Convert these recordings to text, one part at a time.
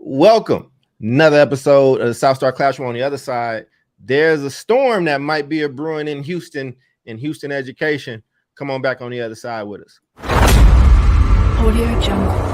Welcome. Another episode of the South Star Classroom. On the other side, there's a storm that might be a brewing in Houston education. Come on back on the other side with us. Audio Jungle.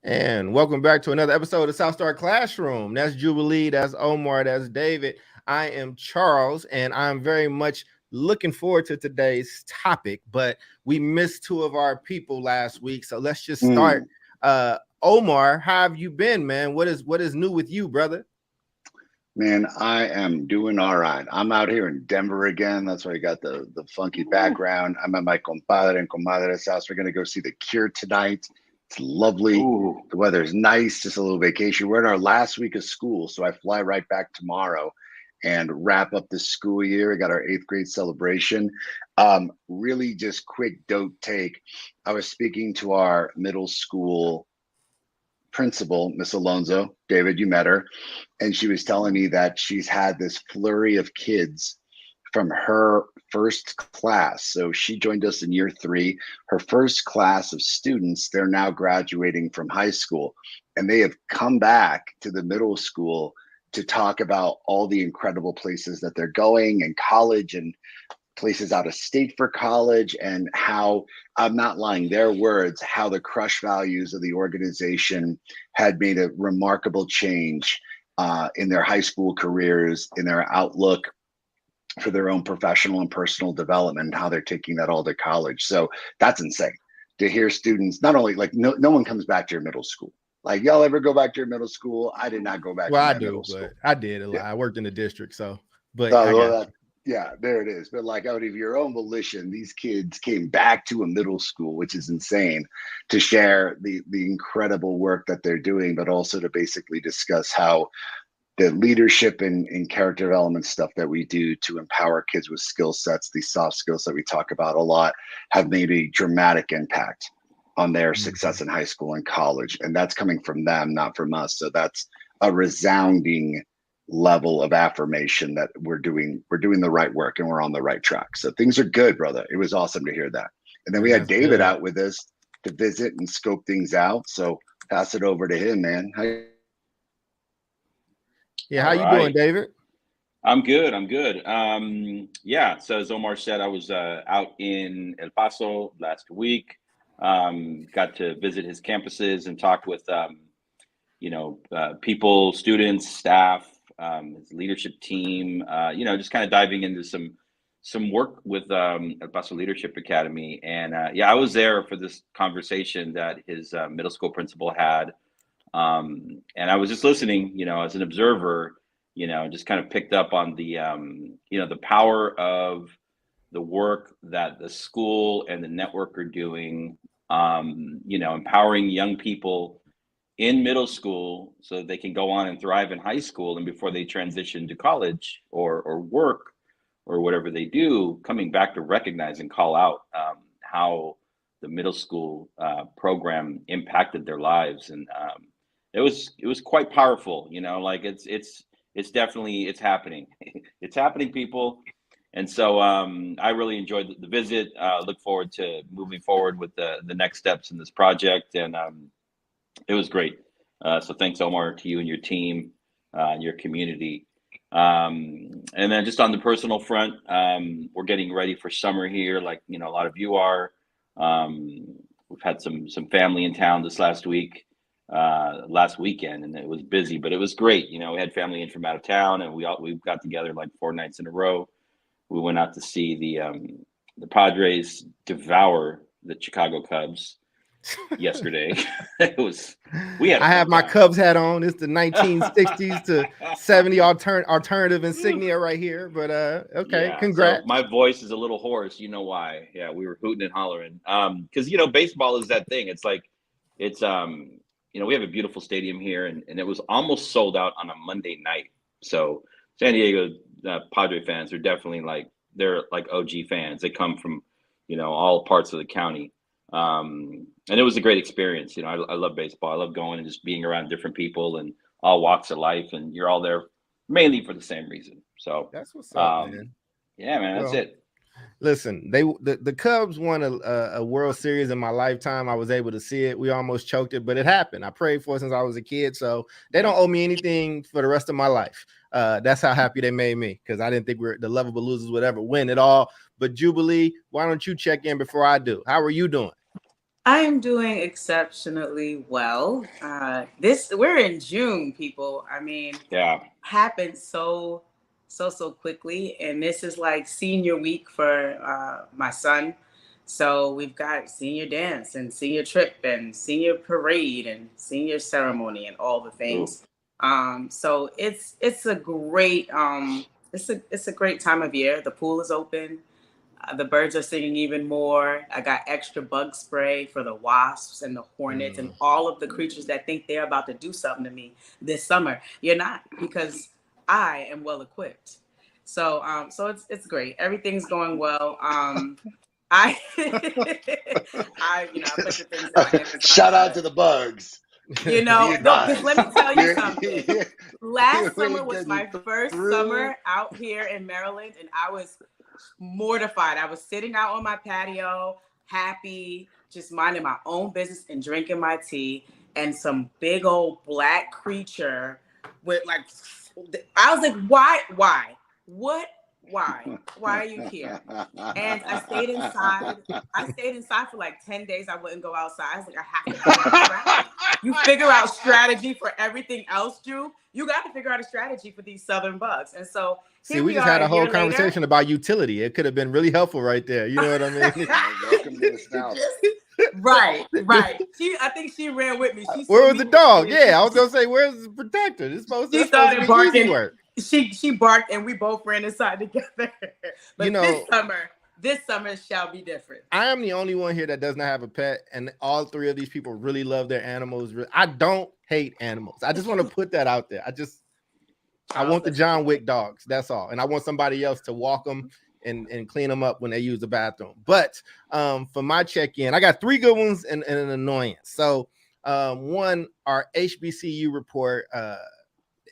And welcome back to another episode of the South Star Classroom. That's Jubilee, that's Omar, that's David. I am Charles, and I'm very much looking forward to today's topic, but we missed two of our people last week. So let's just start. Omar, how have you been, man? What is new with you, brother? Man, I am doing all right. I'm out here in Denver again. That's why I got the funky background. I'm at my compadre and comadre's house. We're going to go see The Cure tonight. It's lovely. Ooh. The weather's nice, just a little vacation. We're in our last week of school, so I fly right back tomorrow and wrap up the school year. I got our 8th grade celebration. Really just quick dope take. I was speaking to our middle school principal, Miss Alonso. David, you met her, and she was telling me that she's had this flurry of kids from her first class. So she joined us in year 3. Her first class of students, they're now graduating from high school, and they have come back to the middle school to talk about all the incredible places that they're going and college and places out of state for college, and how, I'm not lying, their words, how the crush values of the organization had made a remarkable change in their high school careers, in their outlook for their own professional and personal development, how they're taking that all to college. So that's insane to hear students, not only like no one comes back to your middle school. Like, y'all ever go back to your middle school? I did not go back to my middle school. I did a lot. I worked in the district, so but yeah, there it is. But like, out of your own volition, these kids came back to a middle school, which is insane, to share the incredible work that they're doing, but also to basically discuss how the leadership and character development stuff that we do to empower kids with skill sets, these soft skills that we talk about a lot, have made a dramatic impact on their success in high school and college. And that's coming from them, not from us. So that's a resounding level of affirmation that we're doing the right work and we're on the right track. So things are good, brother. It was awesome to hear that. And then we had David out with us to visit and scope things out. So pass it over to him, man. How you doing, David? I'm good. Yeah, so as Omar said, I was out in El Paso last week. Got to visit his campuses and talk with people, students, staff, his leadership team, just kind of diving into some work with El Paso Leadership Academy. And I was there for this conversation that his middle school principal had. And I was just listening, as an observer, just kind of picked up on the, the power of the work that the school and the network are doing, empowering young people in middle school so that they can go on and thrive in high school, and before they transition to college or work or whatever they do, coming back to recognize and call out how the middle school program impacted their lives. And it was quite powerful, it's definitely, it's happening. It's happening, people. And so I really enjoyed the visit. Look forward to moving forward with the next steps in this project. And it was great. So thanks, Omar, to you and your team and your community. And then just on the personal front, we're getting ready for summer here, like, a lot of you are. We've had some family in town this last weekend, and it was busy, but it was great. We had family in from out of town, and we got together like 4 nights in a row. We went out to see the Padres devour the Chicago Cubs yesterday. I have my Cubs hat on. It's the 1960s to 70 alternative insignia right here. But okay, yeah, congrats. So my voice is a little hoarse. You know why? Yeah, we were hooting and hollering. Because baseball is that thing. It's like it's we have a beautiful stadium here, and it was almost sold out on a Monday night. So San Diego Padre fans are definitely they're like OG fans. They come from all parts of the county, and it was a great experience. I love baseball. I love going and just being around different people and all walks of life, and you're all there mainly for the same reason. So That's what's up, man. Yeah, man, that's it. Listen, the Cubs won a World Series in my lifetime. I was able to see it. We almost choked it, but it happened. I prayed for it since I was a kid, so they don't owe me anything for the rest of my life. That's how happy they made me, because I didn't think the lovable losers would ever win it all. But Jubilee, why don't you check in before I do? How are you doing? I am doing exceptionally well. We're in June, people. I mean, happened so quickly, and this is like senior week for my son. So we've got senior dance and senior trip and senior parade and senior ceremony and all the things. So it's a great it's a great time of year. The pool is open. The birds are singing even more. I got extra bug spray for the wasps and the hornets and all of the creatures that think they're about to do something to me this summer. You're not, because I am well equipped. So it's great. Everything's going well. I put the things that shout out to the bugs. Let me tell you something. Last summer was my first summer out here in Maryland, and I was mortified. I was sitting out on my patio, happy, just minding my own business and drinking my tea, and some big old black creature with I was like, why? Why are you here? And I stayed inside for like 10 days. I wouldn't go outside. I was like, I have to figure out strategy. You figure out strategy for everything else, Drew. You got to figure out a strategy for these southern bugs. And so we just had a whole conversation about utility. It could have been really helpful right there. You know what I mean? Welcome to this now. Right. I think she ran with me. Where was the dog? Yeah, I was gonna say, where's the protector? It's supposed to be barking. Work. She barked, and we both ran inside together. But this summer shall be different. I am the only one here that does not have a pet, and all three of these people really love their animals. I don't hate animals. I just want to put that out there. I want the John Wick dogs. That's all. And I want somebody else to walk them and clean them up when they use the bathroom. But for my check-in, I got three good ones and an annoyance. So one, our HBCU report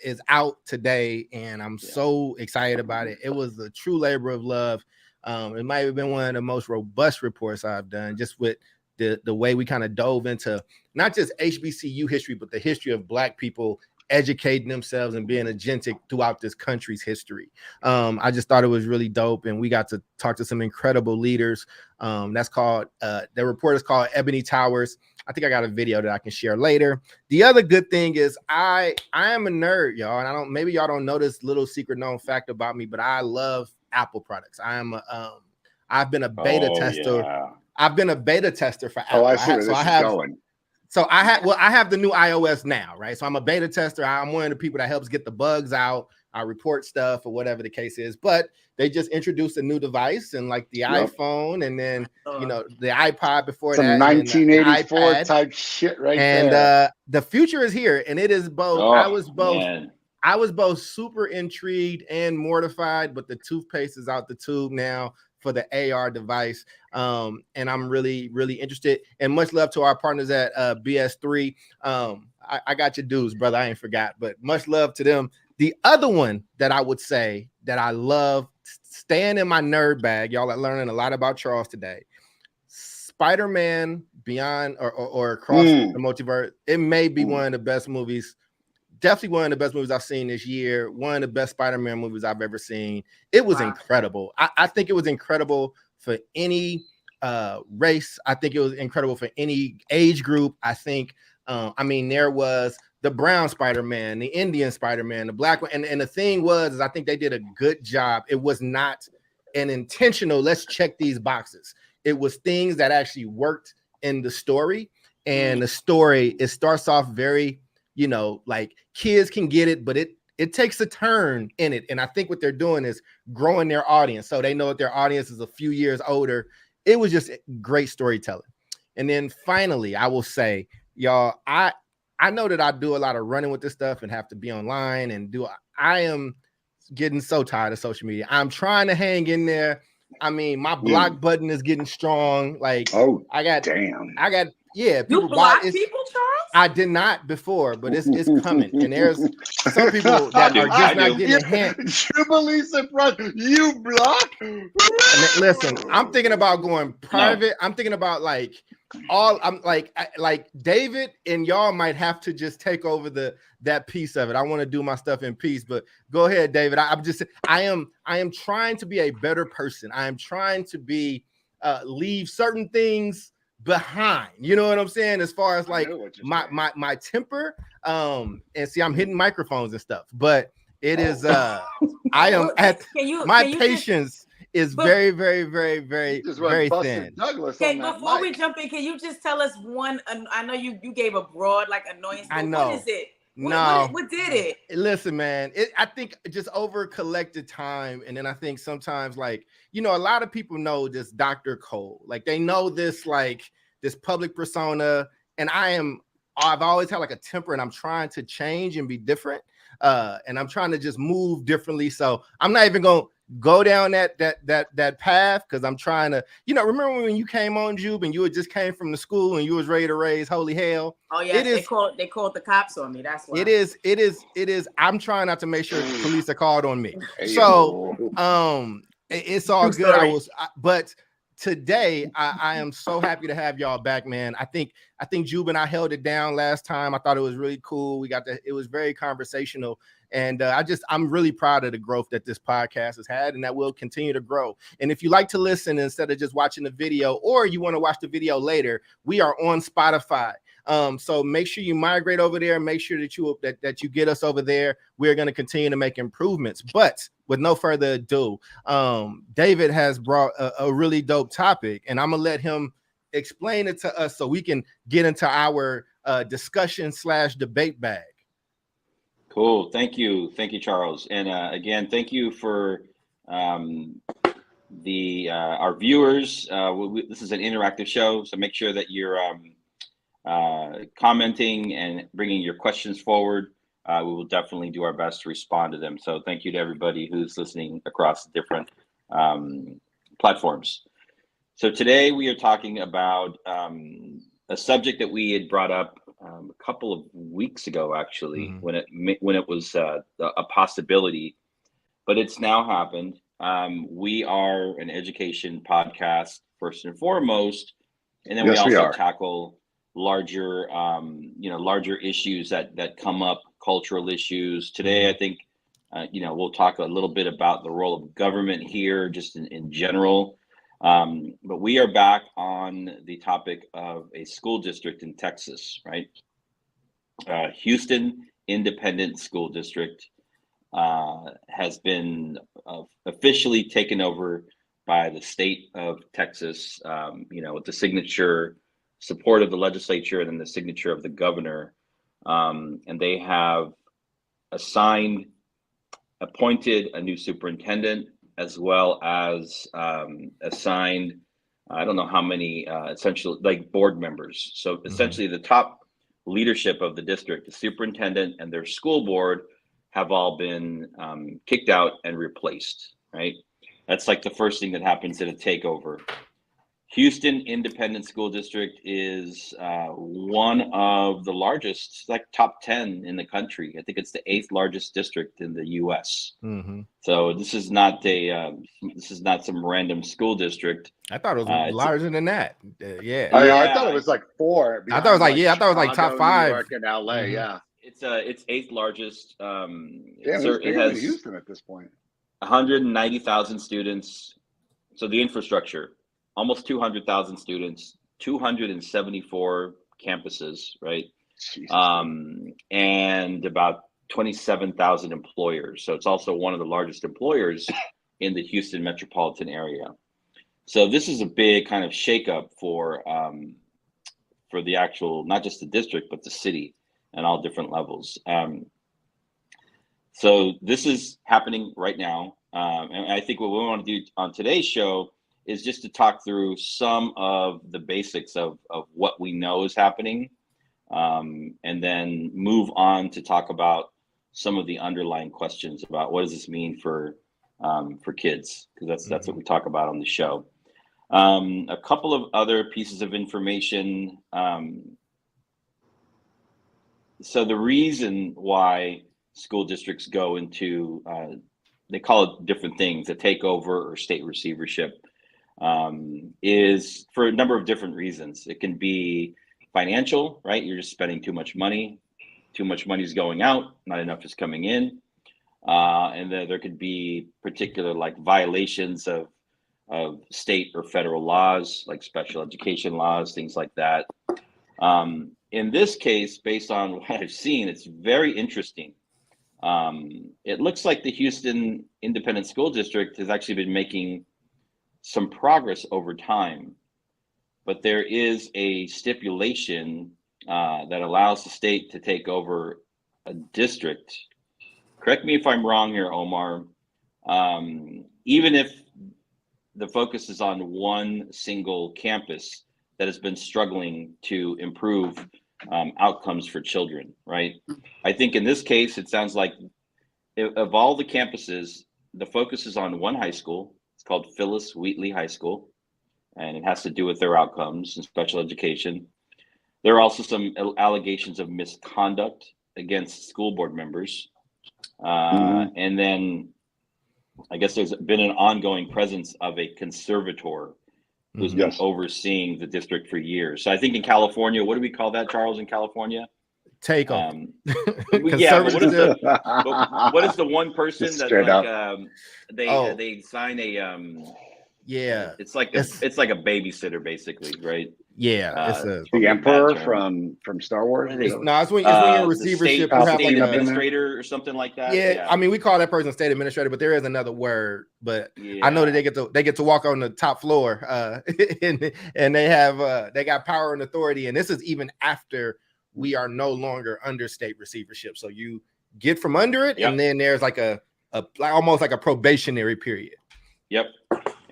is out today, and I'm so excited about it. It was a true labor of love. It might have been one of the most robust reports I've done, just with the way we kind of dove into not just HBCU history, but the history of Black people educating themselves and being agentic throughout this country's history. I just thought it was really dope, and we got to talk to some incredible leaders. That's called the report is called Ebony Towers. I think I got a video that I can share later. The other good thing is I am a nerd, y'all, and maybe y'all don't know this little secret known fact about me, but I love Apple products. I've been a beta tester. Yeah. I've been a beta tester for Apple. Oh, I see where this is going. So I have the new iOS now, right? So I'm a beta tester. I'm one of the people that helps get the bugs out. I report stuff or whatever the case is. But they just introduced a new device, and like the iPhone, and then the iPod before some that. 1984 type shit right there. And the future is here, and it is both. Oh, I was both super intrigued and mortified, but the toothpaste is out the tube now for the AR device. And I'm really, really interested. And much love to our partners at BS3. I got your dues, brother. I ain't forgot, but much love to them. The other one that I would say that I love, staying in my nerd bag, y'all are learning a lot about Charles today. Spider-Man Beyond or Across the Multiverse. It may be one of the best movies. Definitely one of the best movies I've seen this year. One of the best Spider-Man movies I've ever seen. It was incredible. I think it was incredible for any race. I think it was incredible for any age group. I think, there was the brown Spider-Man, the Indian Spider-Man, the black one. And the thing was, I think they did a good job. It was not an intentional, let's check these boxes. It was things that actually worked in the story. And the story, it starts off very, like kids can get it, but it takes a turn in it. And I think what they're doing is growing their audience. So they know that their audience is a few years older. It was just great storytelling. And then finally, I will say y'all, I know that I do a lot of running with this stuff and have to be online and I am getting so tired of social media. I'm trying to hang in there. I mean, my block button is getting strong. Like, I got You block people, Charles? I did not before, but it's coming. And there's some people that are just not getting a hint. Jubilee surprise. You block? Listen, I'm thinking about going private. No. I'm thinking about I'm like David and y'all might have to just take over that piece of it. I want to do my stuff in peace, but go ahead, David. I am trying to be a better person. I am trying to be leave certain things behind, you know what I'm saying, as far as like my temper, and see, I'm hitting microphones and stuff, but it is I am at my patience is very, very, very, very, very thin. Before we jump in, can you just tell us one? I know you gave a broad like annoyance. I know. What is it? What did it? Listen, man, I think just over collected time, and then I think sometimes, like, you know, a lot of people know this Dr. Cole, like they know this public persona, and I've always had like a temper, and I'm trying to change and be different, and I'm trying to just move differently. So I'm not even gonna go down that path, because I'm trying to, you know, remember when you came on, Jube, and you had just came from the school and you was ready to raise holy hell? Oh yeah, they called the cops on me. That's why. It is. I'm trying not to make sure the police are called on me. So it's all good. But today I am so happy to have y'all back, man. I think Jube and I held it down last time. I thought it was really cool. It was very conversational. And I'm really proud of the growth that this podcast has had, and that will continue to grow. And if you like to listen instead of just watching the video, or you want to watch the video later, we are on Spotify. So make sure you migrate over there. Make sure that you get us over there. We're going to continue to make improvements. But with no further ado, David has brought a really dope topic, and I'm gonna let him explain it to us so we can get into our discussion/debate bag. Cool. Thank you, Charles. And again, thank you for our viewers. This is an interactive show, so make sure that you're commenting and bringing your questions forward. We will definitely do our best to respond to them. So thank you to everybody who's listening across different platforms. So today we are talking about a subject that we had brought up a couple of weeks ago, actually, when it was a possibility, but it's now happened. We are an education podcast first and foremost, and then we also tackle larger issues that come up, cultural issues. Today, I think we'll talk a little bit about the role of government here, just in general. But we are back on the topic of a school district in Texas, right? Houston Independent School District has been officially taken over by the state of Texas, with the support of the legislature and then the signature of the governor. And they have appointed a new superintendent, as well as assigned, I don't know how many, essentially like board members. So essentially the top leadership of the district, the superintendent and their school board, have all been kicked out and replaced, right? That's like the first thing that happens in a takeover. Houston Independent School District is one of the largest, like top 10 in the country. I think it's the 8th largest district in the U.S. So this is not some random school district. I thought it was larger than that. I thought it was like 4. I thought it was like top 5. New York and LA, It's 8th largest. It's bigger than Houston at this point. 190,000 students. So the infrastructure, almost 200,000 students, 274 campuses, right? And about 27,000 employers. So it's also one of the largest employers in the Houston metropolitan area. So this is a big kind of shakeup for the actual, not just the district, but the city and all different levels. So this is happening right now. And I think what we want to do on today's show is just to talk through some of the basics of what we know is happening, and then move on to talk about some of the underlying questions about what does this mean for kids, because that's what we talk about on the show. A couple of other pieces of information. So the reason why school districts go into, they call it different things, a takeover or state receivership, is for a number of different reasons. It can be financial, right? You're just spending too much money. Too much money is going out, not enough is coming in. And then there could be particular like violations of state or federal laws, like special education laws, things like that. In this case, based on what I've seen, it's very interesting. It looks like the Houston Independent School District has actually been making some progress over time, but there is a stipulation that allows the state to take over a district. Correct me if I'm wrong here, Omar. Even if the focus is on one single campus that has been struggling to improve outcomes for children, right? I think in this case, it sounds like of all the campuses, the focus is on one high school. It's called Phyllis Wheatley High School, and it has to do with their outcomes in special education. There are also some allegations of misconduct against school board members. And then I guess there's been an ongoing presence of a conservator who's been overseeing the district for years. So I think in California, what do we call that, Charles, in California? Takeover. Yeah, but what is the one person that like they sign a it's like a babysitter basically, right? Yeah, it's the Emperor from Star Wars. It's when you're in receivership, you have state administrator or something like that. Yeah, I mean, we call that person state administrator, but there is another word. But I know that they get to walk on the top floor, and they got power and authority. And this is even after we are no longer under state receivership. So you get from under it, and then there's like almost like a probationary period. Yep.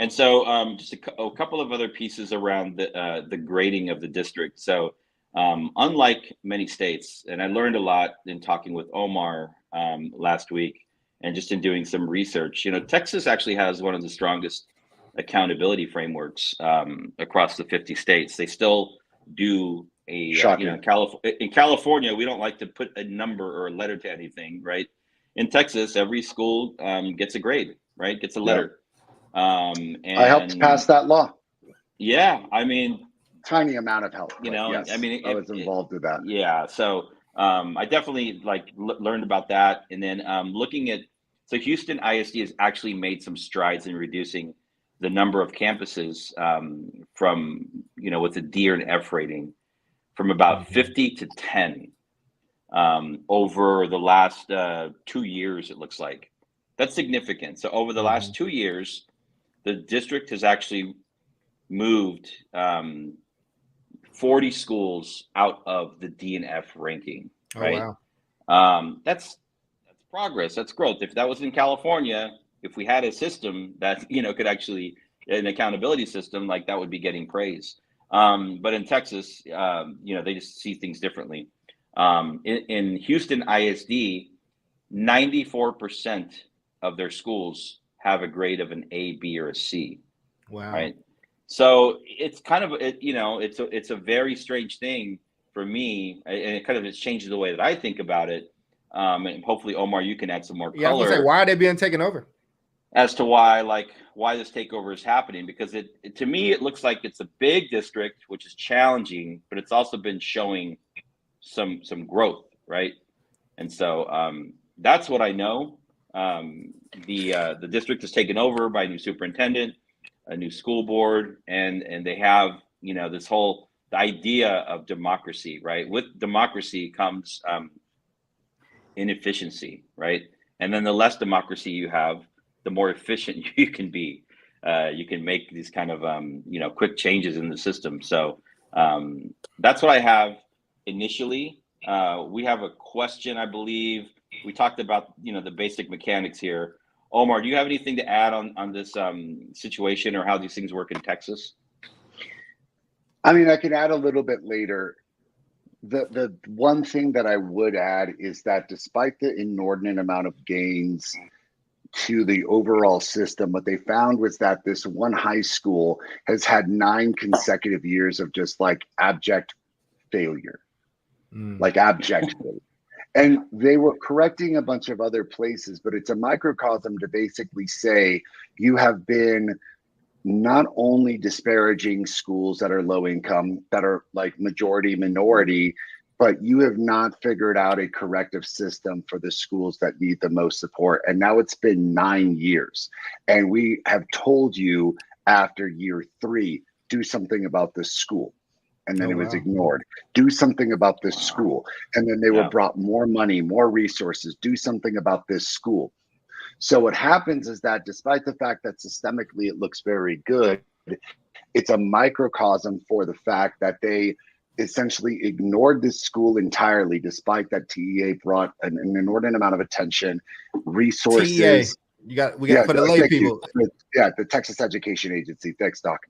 And so just a couple of other pieces around the grading of the district. So unlike many states, and I learned a lot in talking with Omar last week and just in doing some research, Texas actually has one of the strongest accountability frameworks across the 50 states. They still do in California, we don't like to put a number or a letter to anything, right? In Texas, every school gets a grade, right? Gets a letter. And I helped pass that law. Yeah, I mean, tiny amount of help. Yes, I mean, I was involved with that. Yeah, so I definitely learned about that, and then looking at Houston ISD has actually made some strides in reducing the number of campuses from with a D or an F rating from about 50 to 10 over the last 2 years. It looks like that's significant. So over the last 2 years, the district has actually moved 40 schools out of the D and F ranking. Right? Oh, wow. That's progress. That's growth. If that was in California, if we had a system that could actually an accountability system like that would be getting praise. But in Texas, they just see things differently. In Houston ISD, 94% of their schools have a grade of an A, B, or a C. Wow. Right. So it's kind of it's a very strange thing for me, and it kind of changes the way that I think about it. And hopefully, Omar, you can add some more color. I was gonna say, why are they being taken over? As to why this takeover is happening, because to me it looks like it's a big district, which is challenging, but it's also been showing some growth, right? And so that's what I know. The district is taken over by a new superintendent, a new school board, and they have this whole the idea of democracy, right? With democracy comes inefficiency, right? And then the less democracy you have, the more efficient you can be. You can make these kind of quick changes in the system. So that's what I have initially. We have a question, I believe. We talked about the basic mechanics here. Omar, do you have anything to add on this situation or how these things work in Texas? I mean, I can add a little bit later. The one thing that I would add is that despite the inordinate amount of gains to the overall system, what they found was that this one high school has had 9 consecutive years of just like abject failure, like abject failure. And they were correcting a bunch of other places, but it's a microcosm to basically say you have been not only disparaging schools that are low income, that are like majority minority, but you have not figured out a corrective system for the schools that need the most support. And now it's been 9 years. And we have told you after year 3, do something about this school. And then it was ignored. Do something about this school. And then they were brought more money, more resources. Do something about this school. So what happens is that despite the fact that systemically it looks very good, it's a microcosm for the fact that they essentially ignored this school entirely, despite that TEA brought an inordinate amount of attention, resources. TEA. We got for the lay people. Yeah, the Texas Education Agency. Thanks, Doc.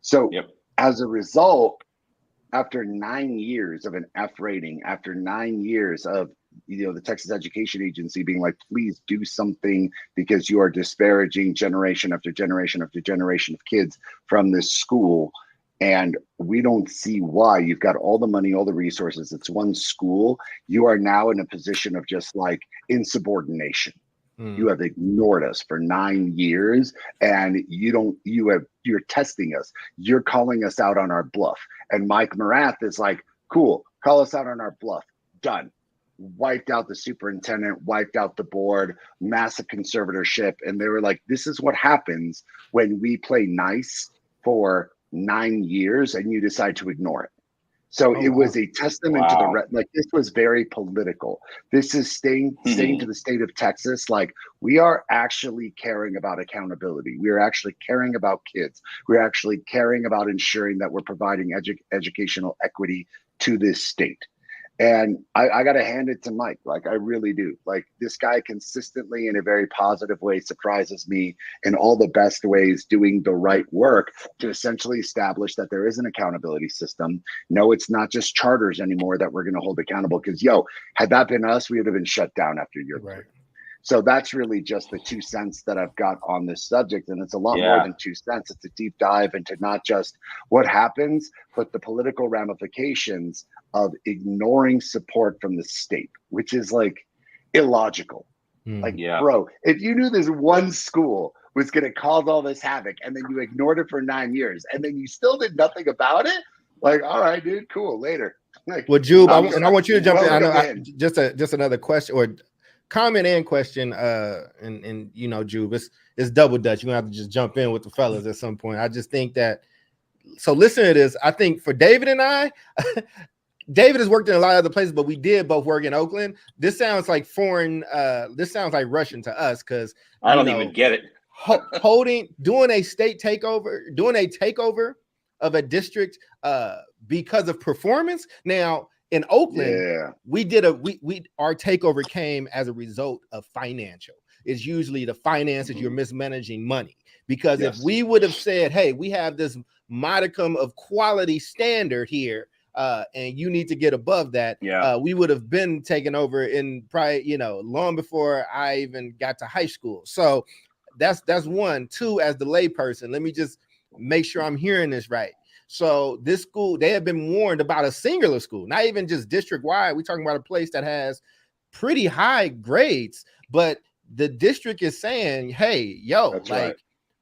So as a result, after 9 years of an F rating, after 9 years of the Texas Education Agency being like, please do something because you are disparaging generation after generation after generation of kids from this school. And we don't see why. You've got all the money, all the resources. It's one school. You are now in a position of just like insubordination. You have ignored us for 9 years, and you're testing us. You're calling us out on our bluff. And Mike Morath is like, cool, call us out on our bluff. Done. Wiped out the superintendent, wiped out the board, massive conservatorship. And they were like, this is what happens when we play nice for 9 years and you decide to ignore it. So it was a testament to like, this was very political. This is saying to the state of Texas, like, we are actually caring about accountability. We are actually caring about kids. We're actually caring about ensuring that we're providing educational equity to this state. And I got to hand it to Mike. Like, I really do. Like, this guy consistently, in a very positive way, surprises me in all the best ways, doing the right work to essentially establish that there is an accountability system. No, it's not just charters anymore that we're going to hold accountable. Because, had that been us, we would have been shut down after year 3. So that's really just the 2 cents that I've got on this subject. And it's a lot more than 2 cents. It's a deep dive into not just what happens, but the political ramifications of ignoring support from the state, which is like illogical. Bro, if you knew this one school was going to cause all this havoc and then you ignored it for 9 years and then you still did nothing about it, like, all right, dude, cool, later. Like, well, Jube, I want you to jump in. I know just another question or comment and question, and Jube, it's double dutch. You're gonna have to just jump in with the fellas at some point. I just think that, so listen to this. I think for David and I, David has worked in a lot of other places, but we did both work in Oakland. This sounds like foreign. This sounds like Russian to us because I don't even get it. doing a state takeover, doing a takeover of a district because of performance. Now, in Oakland, we did our takeover came as a result of financial. It's usually the finances, you're mismanaging money. Because if we would have said, hey, we have this modicum of quality standard here, and you need to get above that, we would have been taken over in probably, long before I even got to high school. So that's one. Two, as the layperson, let me just make sure I'm hearing this right. So this school, they have been warned about a singular school, not even just district wide. We're talking about a place that has pretty high grades, but the district is saying, hey,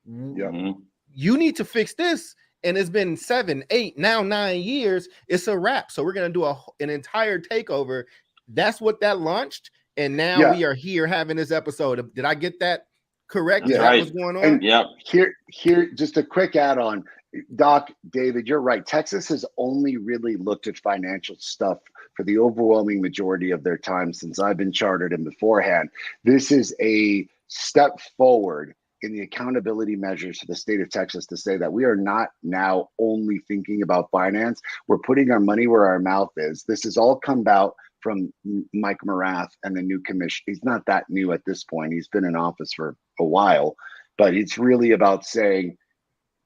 you need to fix this. And it's been 7, 8, now 9 years. It's a wrap. So we're going to do an entire takeover. That's what that launched. And now we are here having this episode. Did I get that correct? Yeah, that was going on. And here, just a quick add-on. Doc, David, you're right. Texas has only really looked at financial stuff for the overwhelming majority of their time since I've been chartered and beforehand. This is a step forward in the accountability measures for the state of Texas to say that we are not now only thinking about finance. We're putting our money where our mouth is. This has all come about from Mike Morath and the new commission. He's not that new at this point. He's been in office for a while, but it's really about saying,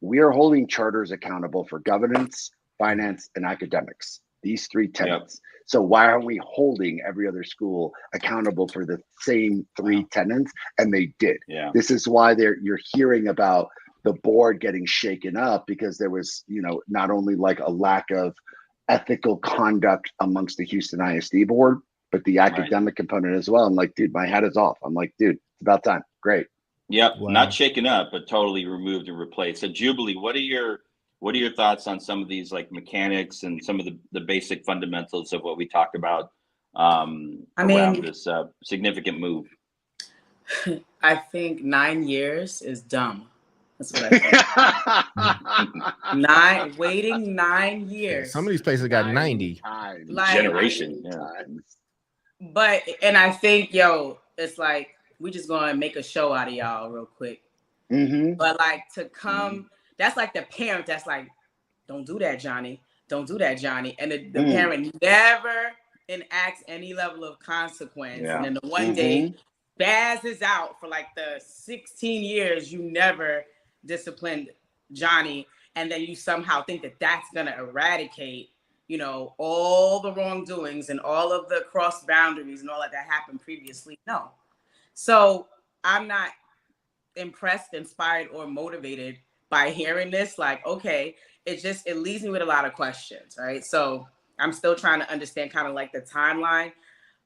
we are holding charters accountable for governance, finance, and academics. these 3 tenants. So why aren't we holding every other school accountable for the same 3 tenants? And they did. This is why you're hearing about the board getting shaken up, because there was, not only like a lack of ethical conduct amongst the Houston ISD board, but the academic component as well. I'm like, dude, my hat is off. I'm like, dude, it's about time. Great. Yep. Wow. Not shaken up, but totally removed and replaced. So Jubilee, what are your thoughts on some of these like mechanics and some of the basic fundamentals of what we talked about around this significant move? I think 9 years is dumb. That's what I think. Waiting 9 years. Some of these places got 90 generation. But I think, it's like we just gonna make a show out of y'all real quick. But like to come, that's like the parent that's like, don't do that, Johnny. Don't do that, Johnny. And the parent never enacts any level of consequence. And then the one day spazzes out for like the 16 years you never disciplined Johnny, and then you somehow think that that's gonna eradicate, all the wrongdoings and all of the cross boundaries and all that happened previously. No. So I'm not impressed, inspired, or motivated by hearing this. Like, okay, it leaves me with a lot of questions, right? So I'm still trying to understand kind of like the timeline,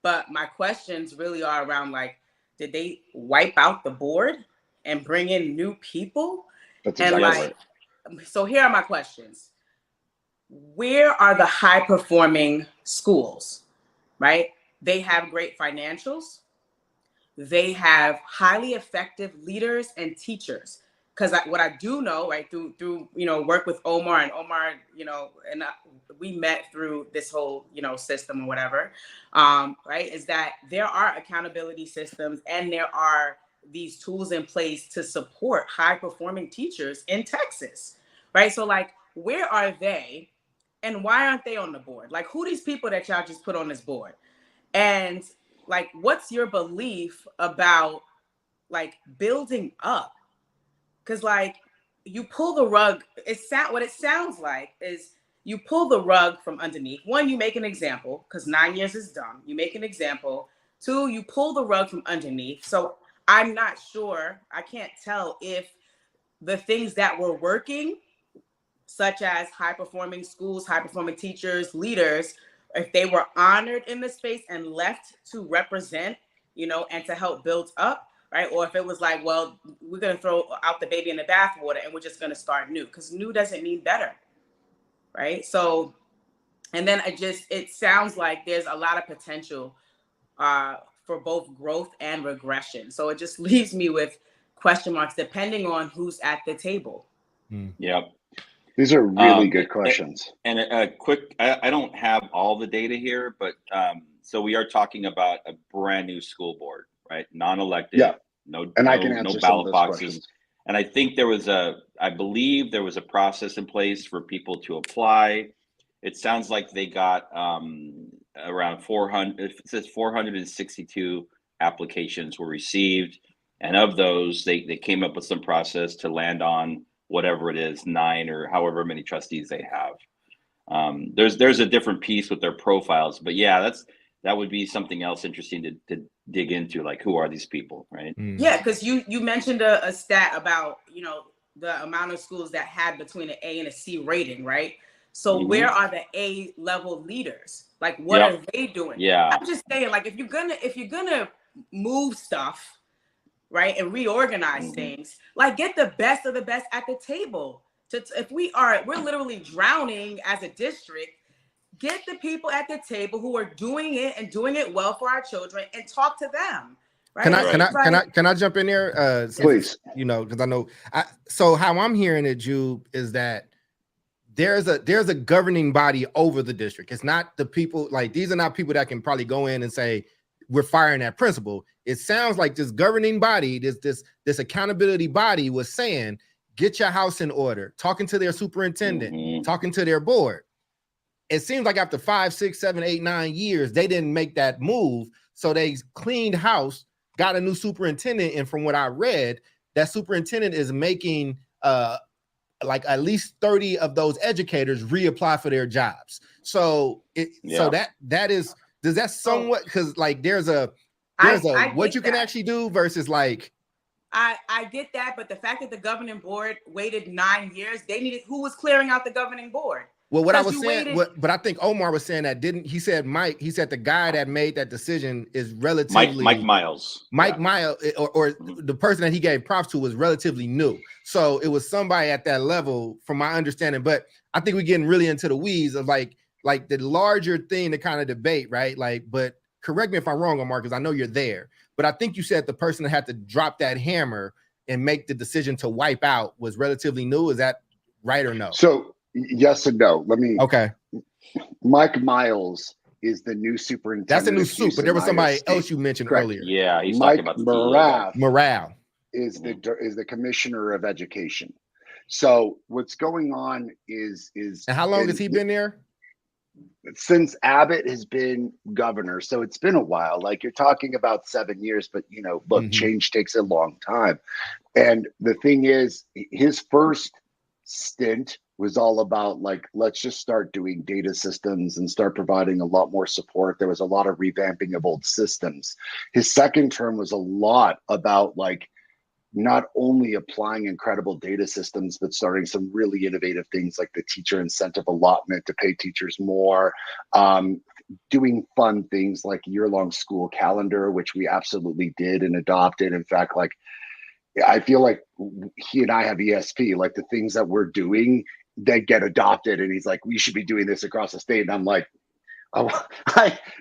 but my questions really are around like, did they wipe out the board and bring in new people? That's exactly right. So here are my questions. Where are the high performing schools, right? They have great financials. They have highly effective leaders and teachers. Because what I do know, right, through work with Omar, and we met through this whole system or whatever, right, is that there are accountability systems and there are these tools in place to support high performing teachers in Texas, right? So like, where are they, and why aren't they on the board? Like, who are these people that y'all just put on this board? And like, what's your belief about like building up? Because like you pull the rug, what it sounds like is you pull the rug from underneath. One, you make an example, because 9 years is dumb. You make an example. Two, you pull the rug from underneath. So I'm not sure, I can't tell if the things that were working, such as high performing schools, high performing teachers, leaders, if they were honored in the space and left to represent, and to help build up, right? Or if it was like, well, we're going to throw out the baby in the bathwater and we're just going to start new, because new doesn't mean better, right? So, and then it sounds like there's a lot of potential for both growth and regression. So it just leaves me with question marks depending on who's at the table. Yep. These are really good questions. And a quick, I don't have all the data here, but so we are talking about a brand new school board, right? Non-elected, no ballot boxes. Questions. And I think I believe there was a process in place for people to apply. It sounds like they got around 400, it says 462 applications were received. And of those, they came up with some process to land on whatever it is, 9 or however many trustees they have. There's a different piece with their profiles, but yeah, that would be something else interesting to dig into, like who are these people, right? Yeah, because you mentioned a stat about the amount of schools that had between an A and a C rating, right? So where are the A level leaders? Like, what are they doing? Yeah, I'm just saying, like, if you're gonna move stuff, right, and reorganize things, like get the best of the best at the table. If we're literally drowning as a district, get the people at the table who are doing it and doing it well for our children and talk to them. Right? Can I jump in there? Please. Because I know. So how I'm hearing it, Jube, is that there's a governing body over the district. It's not the people, like these are not people that can probably go in and say we're firing that principal. It sounds like this governing body, this accountability body was saying, get your house in order, talking to their superintendent, talking to their board. It seems like after 5, 6, 7, 8, 9 years, they didn't make that move. So they cleaned house, got a new superintendent. And from what I read, that superintendent is making like at least 30 of those educators reapply for their jobs. So so that is, does that somewhat, because like there's a what you can actually do versus like, I get that, but the fact that the governing board waited 9 years, they needed, who was clearing out the governing board? Well, what I was saying, but I think Omar was saying that he said the guy that made that decision is relatively Mike Miles. Miles, or the person that he gave props to was relatively new. So it was somebody at that level, from my understanding. But I think we're getting really into the weeds of like the larger thing to kind of debate, right? Like, but correct me if I'm wrong, Omar, because I know you're there. But I think you said the person that had to drop that hammer and make the decision to wipe out was relatively new. Is that right or no? So yes and no. Okay. Mike Miles is the new superintendent. That's a new soup, but there was somebody else you mentioned earlier. Yeah, he's Mike talking about Morale is the commissioner of education. So what's going on is and how long has he been there? Since Abbott has been governor. So it's been a while. Like, you're talking about 7 years, but look, change takes a long time. And the thing is, his first stint was all about like, let's just start doing data systems and start providing a lot more support. There was a lot of revamping of old systems. His second term was a lot about like not only applying incredible data systems, but starting some really innovative things like the teacher incentive allotment to pay teachers more, doing fun things like year-long school calendar, which we absolutely did and adopted. In fact, like, I feel like he and I have ESP, like the things that we're doing, they get adopted. And he's like, we should be doing this across the state. And I'm like, oh,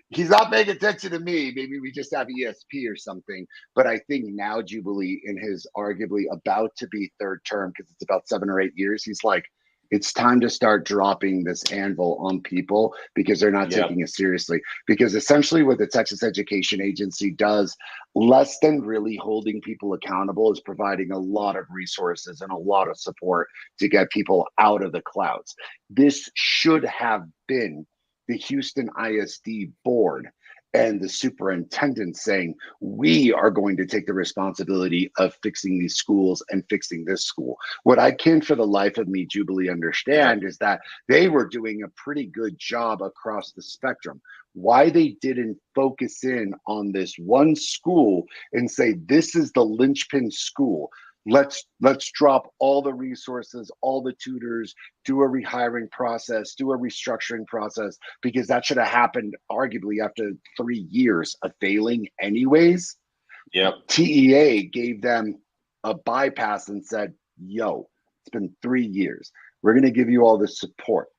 he's not paying attention to me. Maybe we just have ESP or something. But I think now Jubilee, in his arguably about to be third term, because it's about 7 or 8 years, he's like, it's time to start dropping this anvil on people because they're not taking it seriously. Because essentially what the Texas Education Agency does, less than really holding people accountable, is providing a lot of resources and a lot of support to get people out of the clouds. This should have been the Houston ISD board and the superintendent saying, we are going to take the responsibility of fixing these schools and fixing this school. What I can't for the life of me, Jubilee, understand is that they were doing a pretty good job across the spectrum. Why they didn't focus in on this one school and say, this is the linchpin school. Let's drop all the resources, all the tutors, do a rehiring process, do a restructuring process, because that should have happened arguably after 3 years of failing anyways. TEA gave them a bypass and said, yo, it's been 3 years. We're going to give you all this support.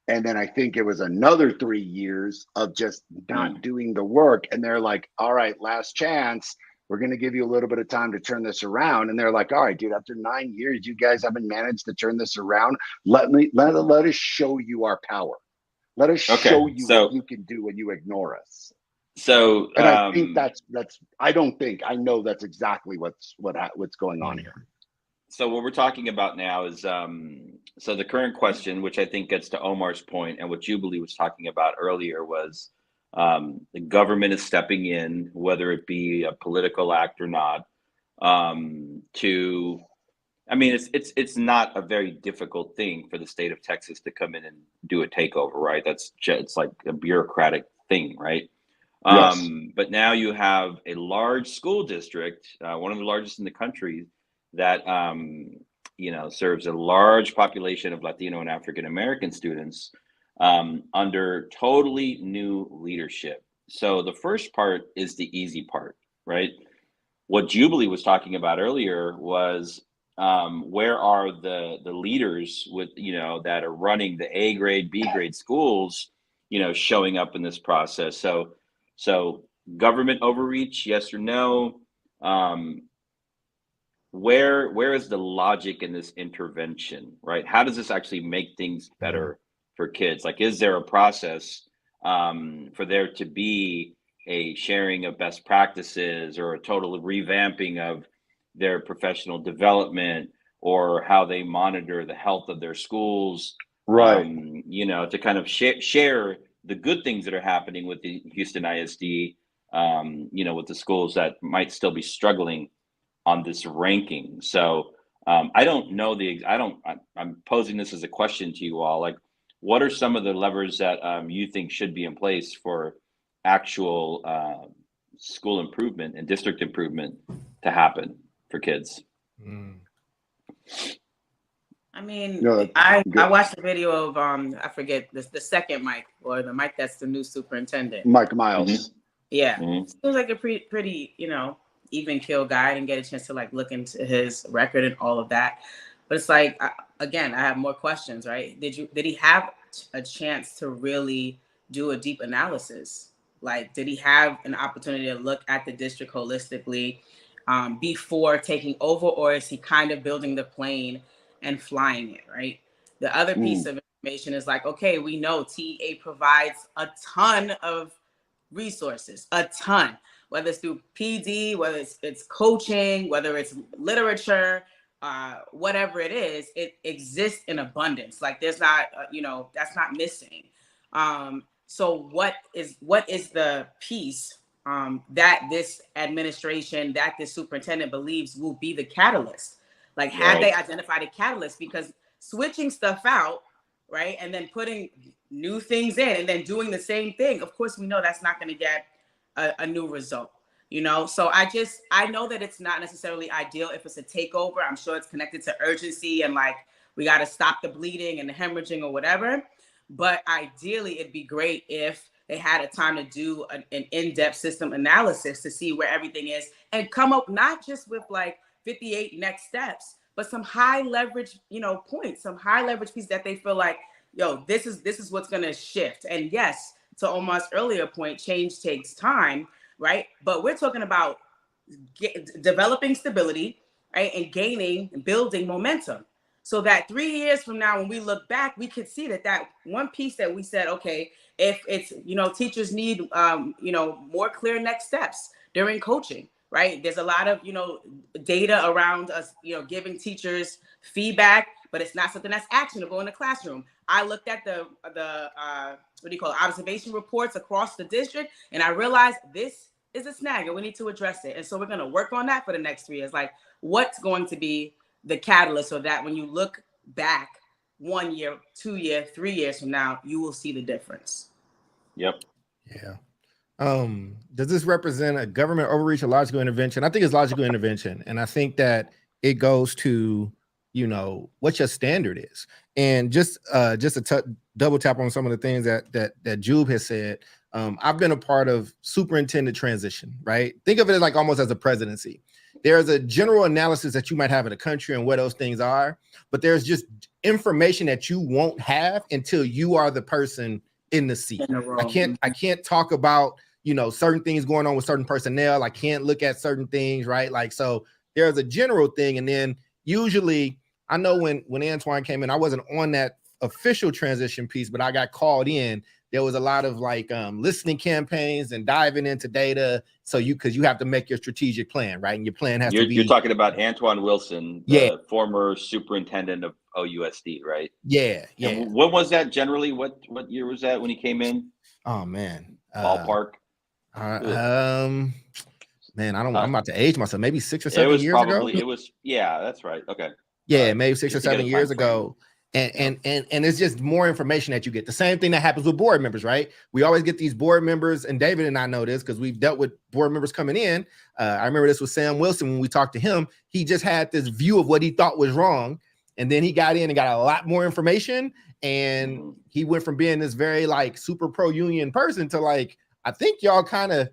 And then I think it was another 3 years of just not doing the work. And they're like, all right, last chance. We're going to give you a little bit of time to turn this around. And they're like, all right, dude, after 9 years, you guys haven't managed to turn this around. Let us show you our power. Let us show you what you can do when you ignore us. So, and I think I know that's exactly what's going on here. So what we're talking about now is, so the current question, which I think gets to Omar's point and what Jubilee was talking about earlier, was, the government is stepping in, whether it be a political act or not, it's not a very difficult thing for the state of Texas to come in and do a takeover, right? It's like a bureaucratic thing, right? Yes. But now you have a large school district, one of the largest in the country, that serves a large population of Latino and African American students, under totally new leadership. So the first part is the easy part, right? What Jubilee was talking about earlier was, where are the leaders with, that are running the A grade, B grade schools, showing up in this process. So government overreach, yes or no? Where is the logic in this intervention, right? How does this actually make things better for kids? Like, is there a process for there to be a sharing of best practices or a total revamping of their professional development or how they monitor the health of their schools? Right. To kind of share the good things that are happening with the Houston ISD, with the schools that might still be struggling on this ranking. So I don't know I'm posing this as a question to you all. Like, what are some of the levers that you think should be in place for actual school improvement and district improvement to happen for kids? I mean, I watched the video of I forget the second Mike, or the Mike that's the new superintendent, Mike Miles. Yeah, seems like a pretty even kill guy. I didn't get a chance to like look into his record and all of that, but it's like again, I have more questions. Right? Did he have a chance to really do a deep analysis? Like, did he have an opportunity to look at the district holistically before taking over, or is he kind of building the plane and flying it? Right. The other piece of information is like, okay, we know TA provides a ton of resources, a ton, whether it's through PD, whether it's coaching, whether it's literature, whatever it is, it exists in abundance. Like there's not, that's not missing. So what is the piece that this administration, that this superintendent believes will be the catalyst? Like, have they identified a catalyst? Because switching stuff out, right, and then putting new things in and then doing the same thing, of course, we know that's not going to get a new result, So I know that it's not necessarily ideal if it's a takeover. I'm sure it's connected to urgency and like, we got to stop the bleeding and the hemorrhaging or whatever. But ideally, it'd be great if they had a time to do an in-depth system analysis to see where everything is and come up not just with like 58 next steps, but some high leverage, points, some high leverage pieces that they feel like, this is what's going to shift. And yes, to Omar's earlier point, change takes time, right? But we're talking about developing stability, right? And gaining and building momentum. So that 3 years from now, when we look back, we could see that one piece that we said, okay, if it's, teachers need, more clear next steps during coaching, right? There's a lot of, data around us, giving teachers feedback, but it's not something that's actionable in the classroom. I looked at the observation reports across the district, and I realized this is a snag and we need to address it. And so we're going to work on that for the next 3 years. Like, what's going to be the catalyst so that when you look back 1 year, 2 years, 3 years from now, you will see the difference. Yep. Yeah. Does this represent a government overreach or logical intervention? I think it's logical intervention. And I think that it goes to, what your standard is. And just to double tap on some of the things that Jube has said. I've been a part of superintendent transition, right? Think of it like almost as a presidency. There's a general analysis that you might have in the country and what those things are, but there's just information that you won't have until you are the person in the seat. I can't talk about, certain things going on with certain personnel. I can't look at certain things, right? Like, so there's a general thing. And then usually I know when Antoine came in, I wasn't on that official transition piece, but I got called in. There was a lot of like listening campaigns and diving into data. So because you have to make your strategic plan, right? And your plan has to be. You're talking about Antoine Wilson, the former superintendent of OUSD, right? Yeah. And what was that generally? What year was that when he came in? Oh man, ballpark. Man, I'm about to age myself. Maybe 6 or 7 years ago. It was. Yeah, that's right. Okay. Yeah, maybe 6 or 7 years ago. And it's just more information that you get. The same thing that happens with board members, right? We always get these board members, and David and I know this because we've dealt with board members coming in. I remember this with Sam Wilson when we talked to him. He just had this view of what he thought was wrong, and then he got in and got a lot more information, and he went from being this very like super pro-union person to like, I think y'all kind of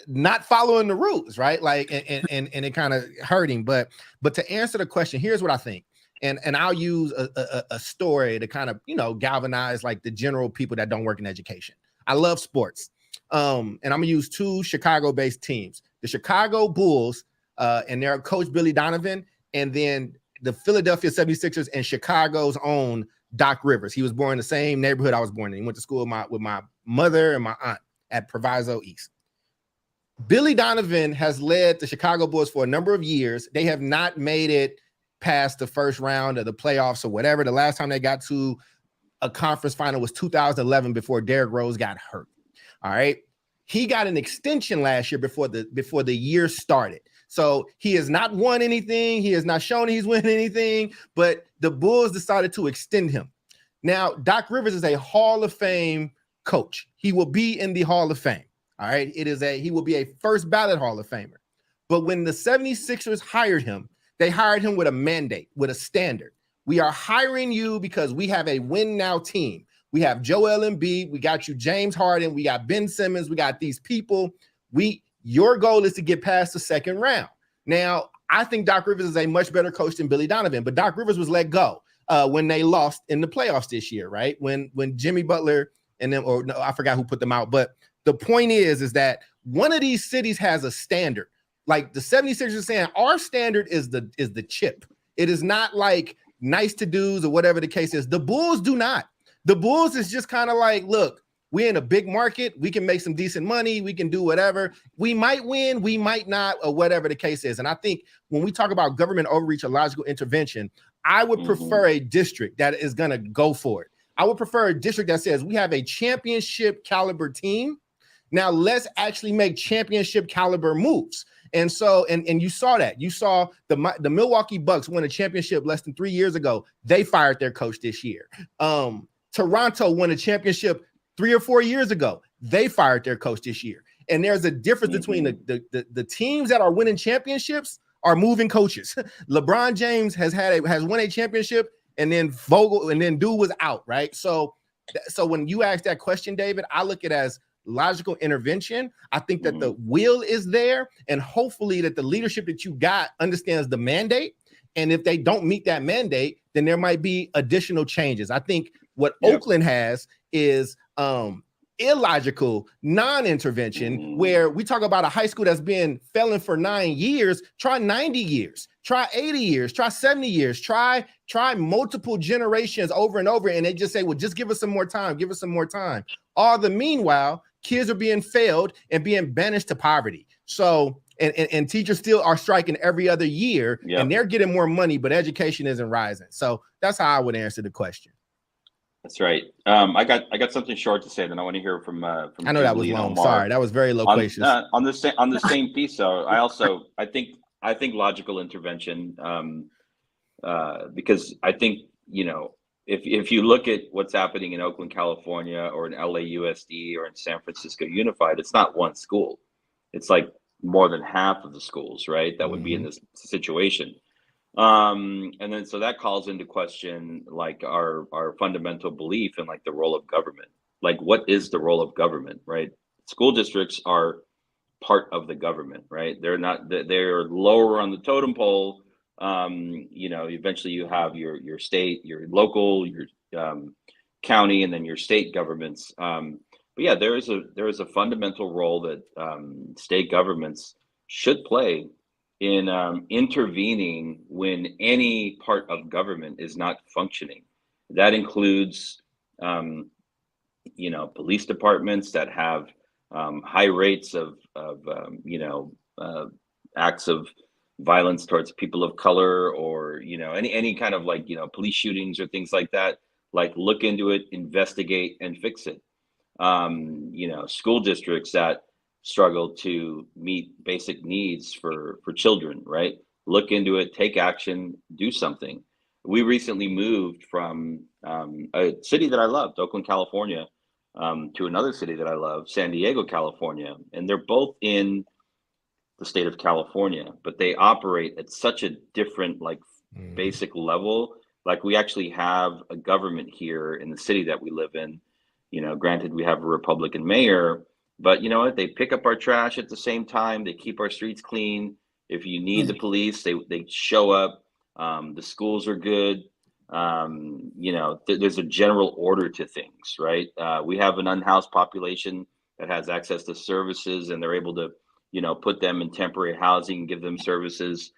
not following the rules, right? Like, and it kind of hurting. But to answer the question, here's what I think. And I'll use a story to kind of, galvanize like the general people that don't work in education. I love sports. And I'm gonna use 2 Chicago-based teams, the Chicago Bulls and their coach Billy Donovan, and then the Philadelphia 76ers and Chicago's own Doc Rivers. He was born in the same neighborhood I was born in. He went to school with my mother and my aunt at Proviso East. Billy Donovan has led the Chicago Bulls for a number of years. They have not made it past the first round of the playoffs or whatever. The last time they got to a conference final was 2011 before Derrick Rose got hurt. All right. He got an extension last year before the year started. So he has not won anything. He has not shown he's winning anything, but the Bulls decided to extend him. Now, Doc Rivers is a Hall of Fame coach. He will be in the Hall of Fame. All right. He will be a first ballot Hall of Famer. But when the 76ers hired him, they hired him with a mandate, with a standard. We are hiring you because we have a win now team. We have Joel Embiid. We got you, James Harden. We got Ben Simmons. We got these people. Your goal is to get past the second round. Now, I think Doc Rivers is a much better coach than Billy Donovan, but Doc Rivers was let go when they lost in the playoffs this year, right? When Jimmy Butler and them, or no, I forgot who put them out. But the point is that one of these cities has a standard. Like the 76ers are saying, our standard is the chip. It is not like nice to do's or whatever the case is. The Bulls do not. The Bulls is just kind of like, look, we're in a big market. We can make some decent money. We can do whatever. We might win, we might not, or whatever the case is. And I think when we talk about government overreach or logical intervention, I would prefer a district that is going to go for it. I would prefer a district that says we have a championship caliber team. Now let's actually make championship caliber moves. And so, and you saw that. You saw the Milwaukee Bucks win a championship less than 3 years ago. They fired their coach this year. Toronto won a championship 3 or 4 years ago. They fired their coach this year. And there's a difference between the teams that are winning championships are moving coaches. LeBron James has won a championship, and then Vogel, and then dude was out, right? So when you ask that question, David, I look at it as logical intervention. I think that the will is there, and hopefully that the leadership that you got understands the mandate. And if they don't meet that mandate, then there might be additional changes. I think what Oakland has is illogical non-intervention, where we talk about a high school that's been felon for 9 years. Try 90 years, try 80 years, try 70 years, try multiple generations over and over, and they just say, well, just give us some more time, give us some more time. All the meanwhile, kids are being failed and being banished to poverty. So and teachers still are striking every other year, and they're getting more money, but education isn't rising. So that's how I would answer the question. That's right. I got something short to say, then I want to hear from I know that was long. Sorry, that was very loquacious. On the same piece, though, I think logical intervention, because I think, you know, if you look at what's happening in Oakland, California, or in LAUSD, or in San Francisco Unified, it's not one school. It's like more than half of the schools, right, that would be in this situation. And then so that calls into question like our fundamental belief in like the role of government. Like, what is the role of government, right? School districts are part of the government, right? They're lower on the totem pole. You know, eventually you have your state, your local, your county, and then your state governments. But yeah, there is a fundamental role that state governments should play in intervening when any part of government is not functioning. That includes, you know, police departments that have high rates of acts of violence towards people of color, or, you know, any kind of, like, you know, police shootings or things like that. Like, look into it, investigate, and fix it. You know, school districts that struggle to meet basic needs for children, right? Look into it, take action, do something. We recently moved from a city that I loved, Oakland, California, to another city that I love, San Diego, California. And they're both in the state of California, but they operate at such a different, like, basic level. Like, we actually have a government here in the city that we live in. You know, granted, we have a Republican mayor, but you know what? They pick up our trash at the same time. They keep our streets clean. If you need the police, they show up. The schools are good. You know, there's a general order to things, right? We have an unhoused population that has access to services, and they're able to, you know, put them in temporary housing, give them services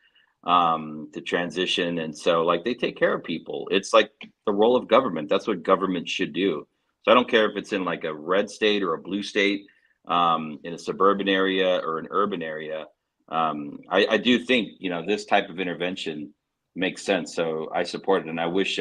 to transition. And so, like, they take care of people. It's like the role of government. That's what government should do. So I don't care if it's in like a red state or a blue state, in a suburban area or an urban area. I do think, you know, this type of intervention makes sense. So I support it. And I wish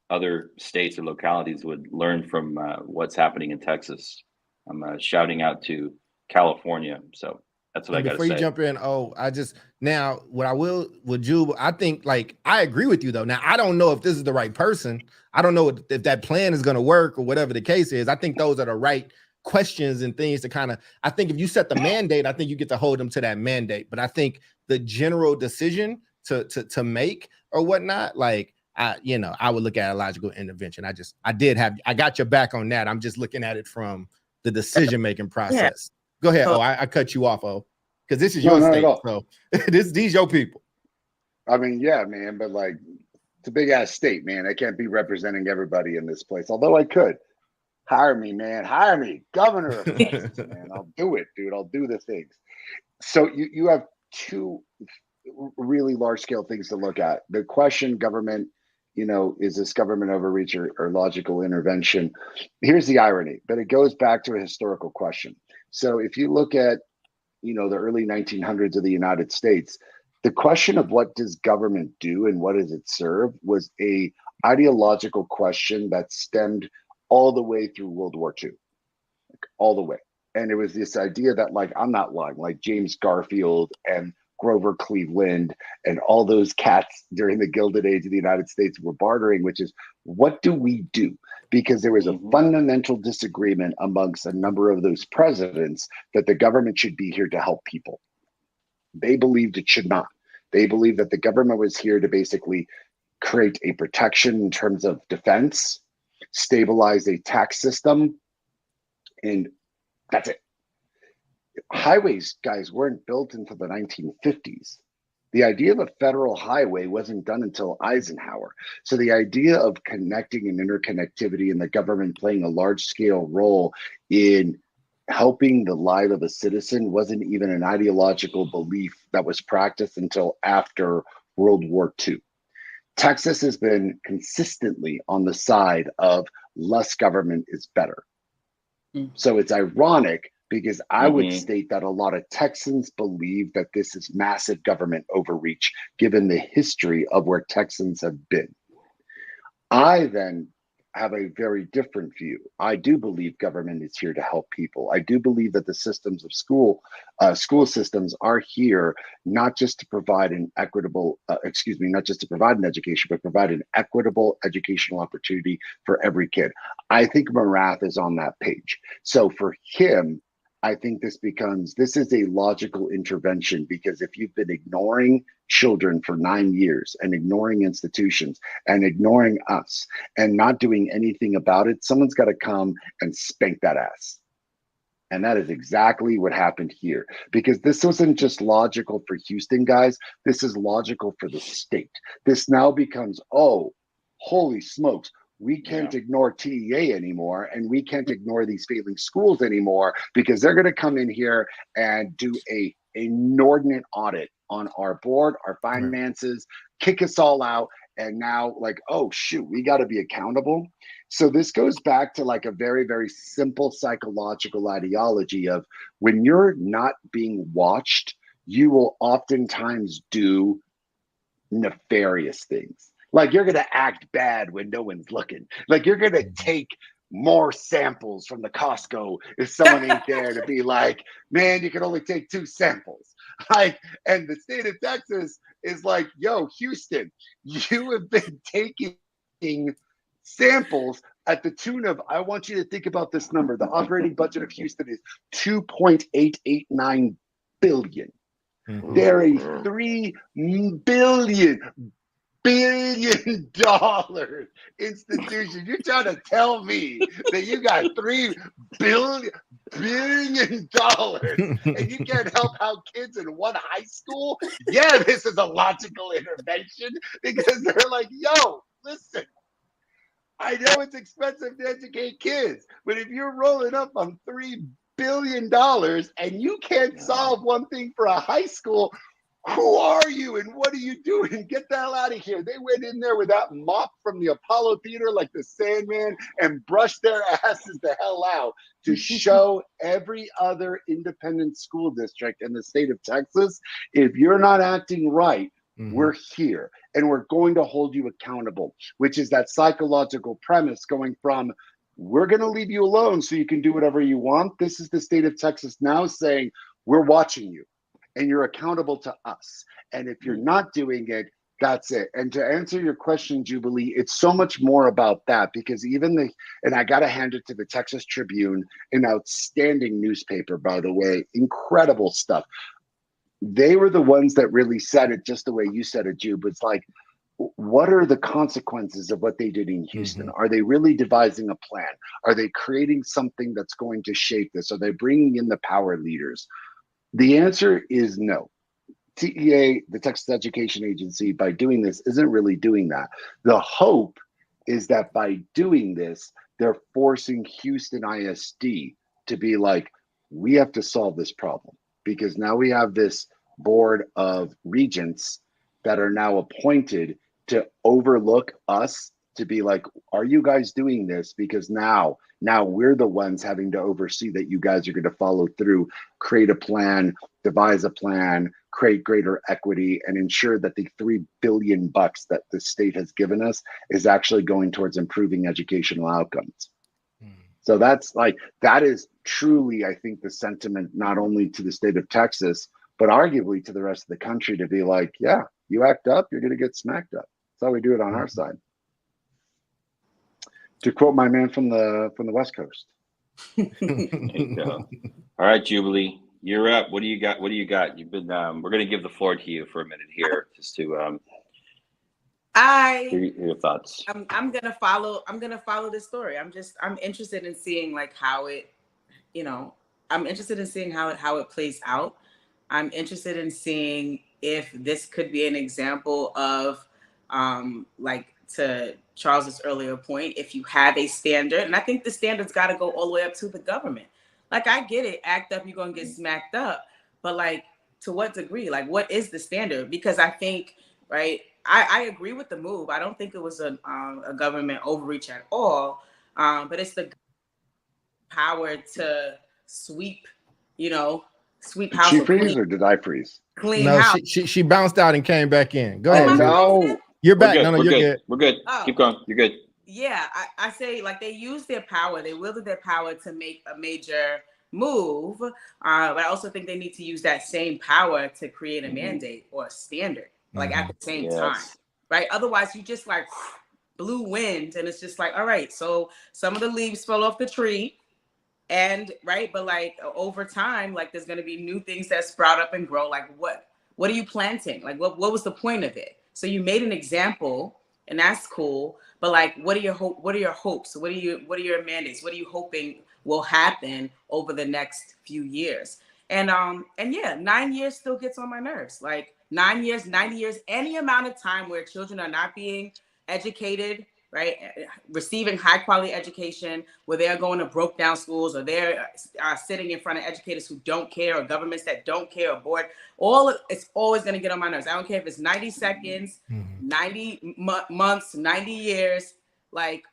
other states or localities would learn from what's happening in Texas. I'm shouting out to California. So That's what I got to say. Before you jump in, what I will with Jube, I think like I agree with you though. Now I don't know if this is the right person. I don't know if that plan is going to work or whatever the case is. I think those are the right questions and things to kind of. I think if you set the mandate, I think you get to hold them to that mandate. But I think the general decision to make or whatnot, like I would look at a logical intervention. I got your back on that. I'm just looking at it from the decision making process. Go ahead. I cut you off, because this is your state. So these your people. I mean, yeah, man, but like it's a big ass state, man. I can't be representing everybody in this place. Although I could. Hire me, man. Hire me. Governor of Texas, man. I'll do it, dude. I'll do the things. So you have two really large scale things to look at. The question government, is this government overreach or logical intervention? Here's the irony, but it goes back to a historical question. So if you look at, the early 1900s of the United States, the question of what does government do and what does it serve was a ideological question that stemmed all the way through World War II, all the way. And it was this idea that, like, I'm not lying, like James Garfield and Grover Cleveland and all those cats during the Gilded Age of the United States were bartering, which is, what do we do? Because there was a fundamental disagreement amongst a number of those presidents that the government should be here to help people. They believed it should not. They believed that the government was here to basically create a protection in terms of defense, stabilize a tax system, and that's it. Highways, guys, weren't built until the 1950s. The idea of a federal highway wasn't done until Eisenhower. So the idea of connecting and interconnectivity and the government playing a large-scale role in helping the life of a citizen wasn't even an ideological belief that was practiced until after World War II. Texas has been consistently on the side of less government is better. So it's ironic because I would state that a lot of Texans believe that this is massive government overreach, given the history of where Texans have been. I then have a very different view. I do believe government is here to help people. I do believe that the systems of school systems are here not just to provide an equitable, not just to provide an education, but provide an equitable educational opportunity for every kid. I think Marath is on that page. So for him, I think this is a logical intervention, because if you've been ignoring children for 9 years and ignoring institutions and ignoring us and not doing anything about it, someone's got to come and spank that ass. And that is exactly what happened here, because this wasn't just logical for Houston, guys. This is logical for the state. This now becomes, oh, holy smokes. We can't ignore TEA anymore, and we can't ignore these failing schools anymore, because they're going to come in here and do a inordinate audit on our board, our finances, kick us all out. And now, like, oh, shoot, we got to be accountable. So this goes back to like a very, very simple psychological ideology of, when you're not being watched, you will oftentimes do nefarious things. Like, you're going to act bad when no one's looking. Like, you're going to take more samples from the Costco if someone ain't there to be like, man, you can only take 2 samples. Like, and the state of Texas is like, yo, Houston, you have been taking samples at the tune of, I want you to think about this number. The operating budget of Houston is $2.889 billion. They're a $3 billion institution. You're trying to tell me that you got $3 billion and you can't help out kids in one high school? Yeah, this is a logical intervention, because they're like, yo, listen, I know it's expensive to educate kids, but if you're rolling up on $3 billion and you can't solve one thing for a high school, who are you and what are you doing? Get the hell out of here. They went in there with that mop from the Apollo Theater like the Sandman and brushed their asses the hell out to show every other independent school district in the state of Texas, if you're not acting right, we're here and we're going to hold you accountable, which is that psychological premise going from, we're going to leave you alone so you can do whatever you want. This is the state of Texas now saying, we're watching you and you're accountable to us. And if you're not doing it, that's it. And to answer your question, Jubilee, it's so much more about that, because and I got to hand it to the Texas Tribune, an outstanding newspaper, by the way, incredible stuff. They were the ones that really said it just the way you said it, Jube. It's like, what are the consequences of what they did in Houston? Mm-hmm. Are they really devising a plan? Are they creating something that's going to shape this? Are they bringing in the power leaders? The answer is no. TEA, the Texas Education Agency, by doing this, isn't really doing that. The hope is that by doing this, they're forcing Houston ISD to be like, we have to solve this problem, because now we have this board of regents that are now appointed to overlook us, to be like, are you guys doing this? Because now we're the ones having to oversee that you guys are going to follow through, create a plan, devise a plan, create greater equity, and ensure that the $3 billion that the state has given us is actually going towards improving educational outcomes. So that is truly, I think, the sentiment, not only to the state of Texas, but arguably to the rest of the country, to be like, yeah, you act up, you're going to get smacked up. That's how we do it on our side. To quote my man from the West Coast. There you go. All right, Jubilee, you're up. What do you got? You've been. We're going to give the floor to you for a minute here, just to hear your thoughts. I'm gonna follow this story. I'm interested in seeing like how it, I'm interested in seeing how it plays out. I'm interested in seeing if this could be an example of, like, to Charles's earlier point, if you have a standard, and I think the standard's got to go all the way up to the government. Like, I get it, act up, you're gonna get smacked up, but like, to what degree? Like, what is the standard? Because I think, right, I agree with the move. I don't think it was a government overreach at all, but it's the power to sweep house. Did she freeze or did I freeze? Clean no, house. she bounced out and came back in. Go ahead. No. You're back. No, you're good. We're good. Oh. Keep going. You're good. Yeah, I say, like, they used their power. They wielded their power to make a major move. But I also think they need to use that same power to create a mandate or a standard, like, at the same time, right? Otherwise, you just like blue wind, and it's just like, all right, so some of the leaves fell off the tree, and right, but like over time, like, there's gonna be new things that sprout up and grow. Like, what are you planting? Like, what was the point of it? So you made an example, and that's cool. But like, what are your hopes? What are your mandates? What are you hoping will happen over the next few years? And yeah, 9 years still gets on my nerves. Like 9 years, 90 years, any amount of time where children are not being educated, right? Receiving high quality education, where they're going to broke down schools, or they're sitting in front of educators who don't care, or governments that don't care, or board. It's always going to get on my nerves. I don't care if it's 90 seconds, 90 months, 90 years. Like,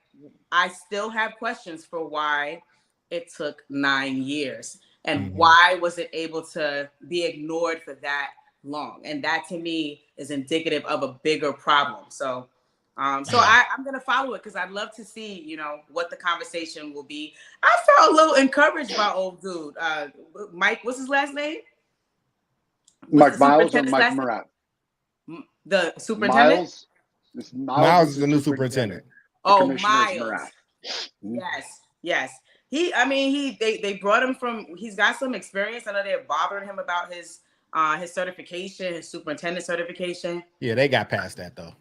I still have questions for why it took 9 years, and why was it able to be ignored for that long? And that, to me, is indicative of a bigger problem. So I'm going to follow it, because I'd love to see, what the conversation will be. I felt a little encouraged by old dude. Mike, what's his last name? Mike Miles or Mike Murat? The superintendent? Miles is the new superintendent. Oh, Miles. Yes. They brought him he's got some experience. I know they're bothering him about his certification, his superintendent certification. Yeah, they got past that though.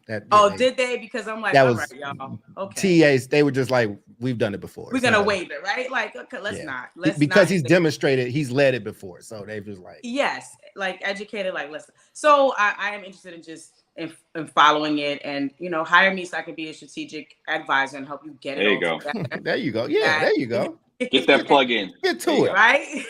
Did they? Because I'm like, that all was, right, y'all. Okay. TAs, they were just like, we've done it before. We're gonna waive it, right? Like, okay, let's not. Because he's demonstrated, he's led it before. So they just like, yes, like, educated, like, listen. So I am interested in just in following it, and hire me so I can be a strategic advisor and help you get it. There you go. There you go. Yeah, there you go. Get that plug in. Get to it. Right?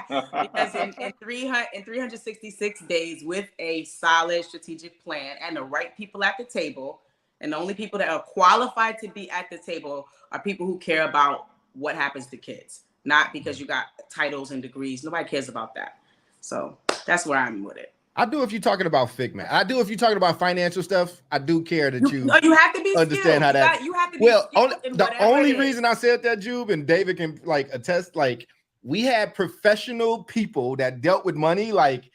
Because in 366 days, with a solid strategic plan and the right people at the table, and the only people that are qualified to be at the table are people who care about what happens to kids, not because you got titles and degrees. Nobody cares about that. So that's where I'm with it. I do if you're talking about Figment. I do if you're talking about financial stuff. I do care that you have to be understand skilled. how that. You have to be the only reason I said that, Jube, and David can like attest, like, we had professional people that dealt with money, like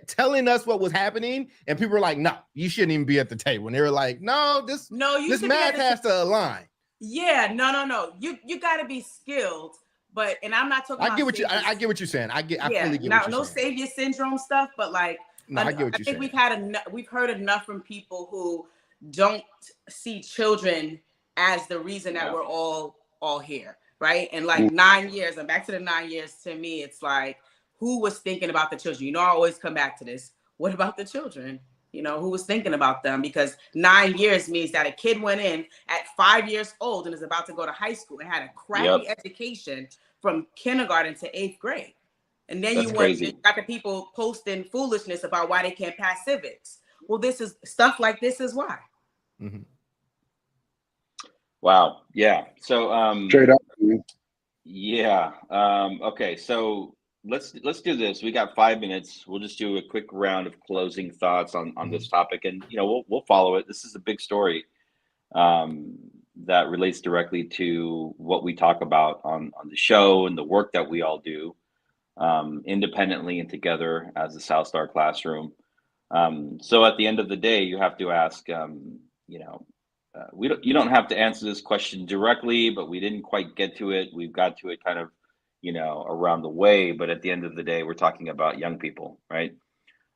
telling us what was happening, and people were like, no, you shouldn't even be at the table. And they were like, no, this math has to align. Yeah, no. You got to be skilled, and I'm not talking. I get what you're saying. I fully get what you're no saying. savior syndrome stuff, but like, no, I get what you're saying. We've heard enough from people who don't see children as the reason that we're all here, right? And like 9 years, and back to the 9 years, to me, it's like, who was thinking about the children? You know, I always come back to this. What about the children? You know, who was thinking about them? Because 9 years means that a kid went in at 5 years old and is about to go to high school and had a crappy education from kindergarten to 8th grade. And then you got the people posting foolishness about why they can't pass civics. Well, this is stuff like this is why. Mm-hmm. Wow. Yeah. So straight up. Yeah. Okay. So let's do this. We got 5 minutes. We'll just do a quick round of closing thoughts on this topic, and we'll follow it. This is a big story that relates directly to what we talk about on the show and the work that we all do independently and together as the South Star Classroom. So at the end of the day, you have to ask, you don't have to answer this question directly, but we didn't quite get to it. We've got to it kind of, around the way, but at the end of the day, we're talking about young people, right?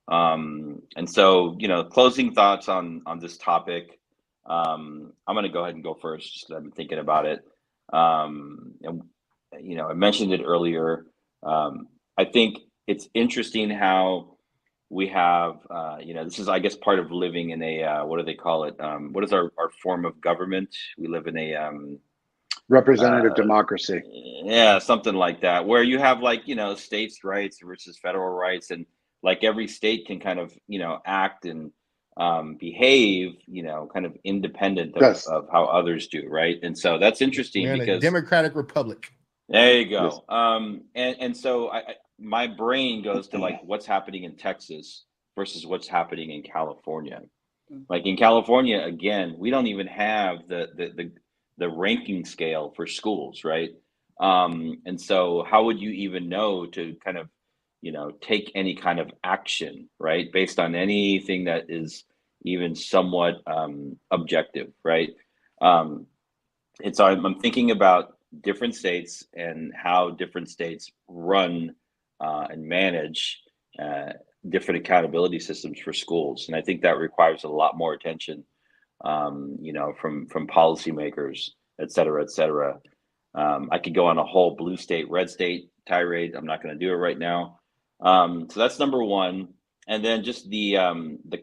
And so, closing thoughts on this topic. I'm going to go ahead and go first, just 'cause I've been thinking about it. And, I mentioned it earlier. I think it's interesting how we have, this is, I guess, part of living in a, what do they call it? What is our form of government? We live in a representative democracy. Yeah, something like that, where you have like, states' rights versus federal rights, and like every state can kind of, act and behave, kind of independent of how others do, right? And so that's interesting. We're in a democratic republic. There you go. Yes. And so my brain goes to like what's happening in Texas versus what's happening in California. Like in California, again, we don't even have the ranking scale for schools, right? And so how would you even know to kind of, take any kind of action, right, based on anything that is even somewhat objective, right? And so I'm thinking about different states and how different states run and manage different accountability systems for schools, and I think that requires a lot more attention, from policymakers, et cetera, et cetera. I could go on a whole blue state, red state tirade. I'm not going to do it right now. So that's number one, and then just the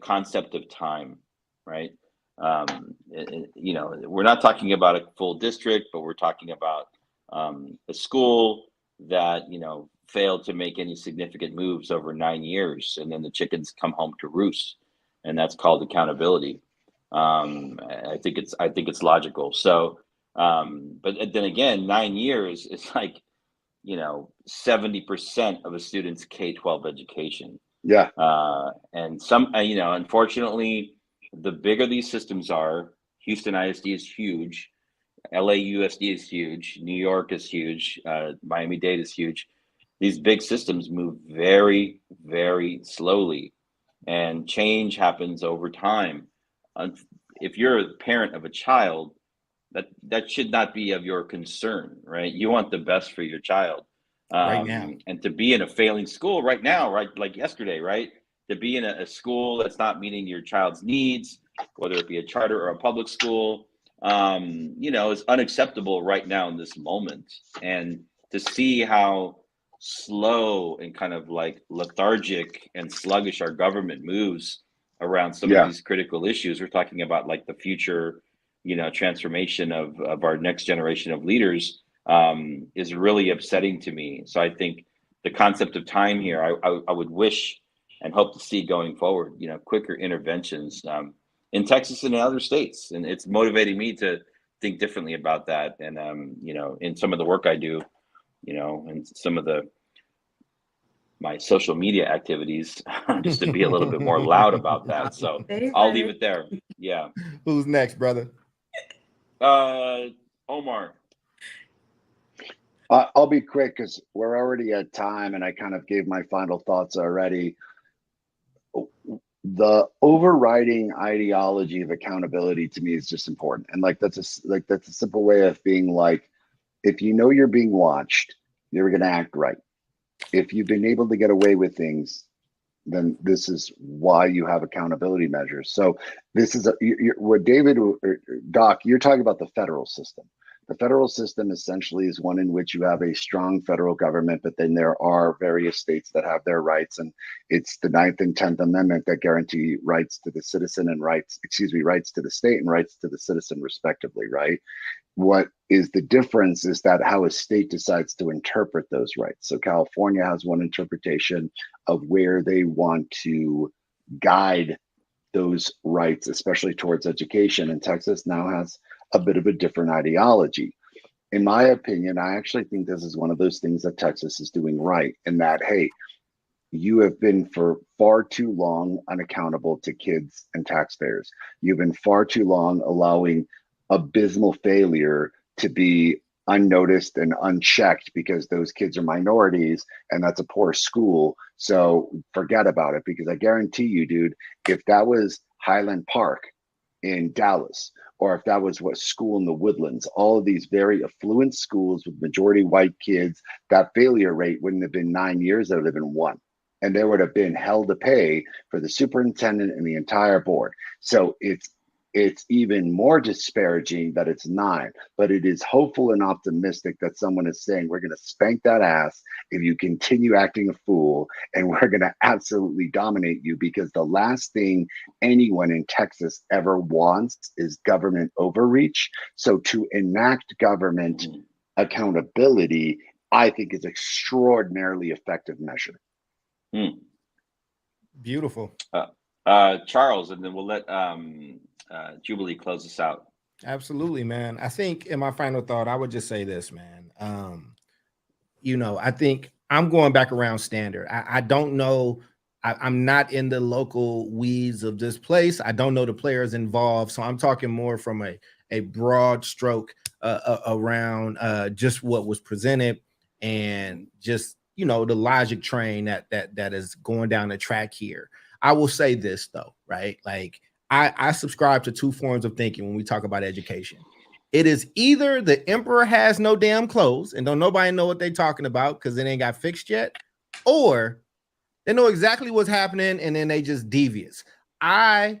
concept of time, right? We're not talking about a full district, but we're talking about a school that failed to make any significant moves over 9 years, and then the chickens come home to roost, and that's called accountability. I think it's logical. So, but then again, 9 years is like 70% of a student's K-12 education. Yeah. And some, unfortunately, the bigger these systems are, Houston ISD is huge, LA USD is huge, New York is huge, Miami-Dade is huge. These big systems move very, very slowly, and change happens over time. If you're a parent of a child, that should not be of your concern, right? You want the best for your child. Right now. And to be in a failing school right now, right, like yesterday, right? To be in a school that's not meeting your child's needs, whether it be a charter or a public school, is unacceptable right now in this moment. And to see how slow and kind of like lethargic and sluggish our government moves around some of these critical issues. We're talking about like the future, transformation of our next generation of leaders, is really upsetting to me. So I think the concept of time here, I would wish and hope to see going forward, quicker interventions in Texas and in other states. And it's motivating me to think differently about that. And, in some of the work I do, and some of my social media activities, just to be a little bit more loud about that. So I'll leave it there. Yeah. Who's next, brother? Omar. I'll be quick because we're already at time, and I kind of gave my final thoughts already. The overriding ideology of accountability to me is just important, and like that's a simple way of being like, if you know you're being watched, you're going to act right. If you've been able to get away with things, then this is why you have accountability measures. So this is what David or Doc, you're talking about the federal system. The federal system essentially is one in which you have a strong federal government, but then there are various states that have their rights, and it's the 9th and 10th Amendment that guarantee rights to the citizen and rights to the state and rights to the citizen respectively, right? What is the difference is that how a state decides to interpret those rights. So California has one interpretation of where they want to guide those rights, especially towards education. And Texas now has a bit of a different ideology. In my opinion, I actually think this is one of those things that Texas is doing right, in that, hey, you have been for far too long unaccountable to kids and taxpayers. You've been far too long allowing abysmal failure to be unnoticed and unchecked because those kids are minorities and that's a poor school. So forget about it, because I guarantee you, dude, if that was Highland Park in Dallas, or if that was what school in the Woodlands, all of these very affluent schools with majority white kids, that failure rate wouldn't have been 9 years, it would have been 1. And there would have been hell to pay for the superintendent and the entire board. So it's even more disparaging that it's 9, but it is hopeful and optimistic that someone is saying, we're going to spank that ass if you continue acting a fool, and we're going to absolutely dominate you, because the last thing anyone in Texas ever wants is government overreach. So to enact government accountability, I think is extraordinarily effective measure. Beautiful. Charles, and then we'll let Jubilee close us out. Absolutely, man. I think in my final thought, I would just say this, man. I think I'm going back around standard. I don't know. I'm not in the local weeds of this place. I don't know the players involved. So I'm talking more from a broad stroke around just what was presented, and just, the logic train that is going down the track here. I will say this though, right? Like, I subscribe to 2 forms of thinking when we talk about education. It is either the emperor has no damn clothes and don't nobody know what they're talking about because it ain't got fixed yet, or they know exactly what's happening and then they just devious. I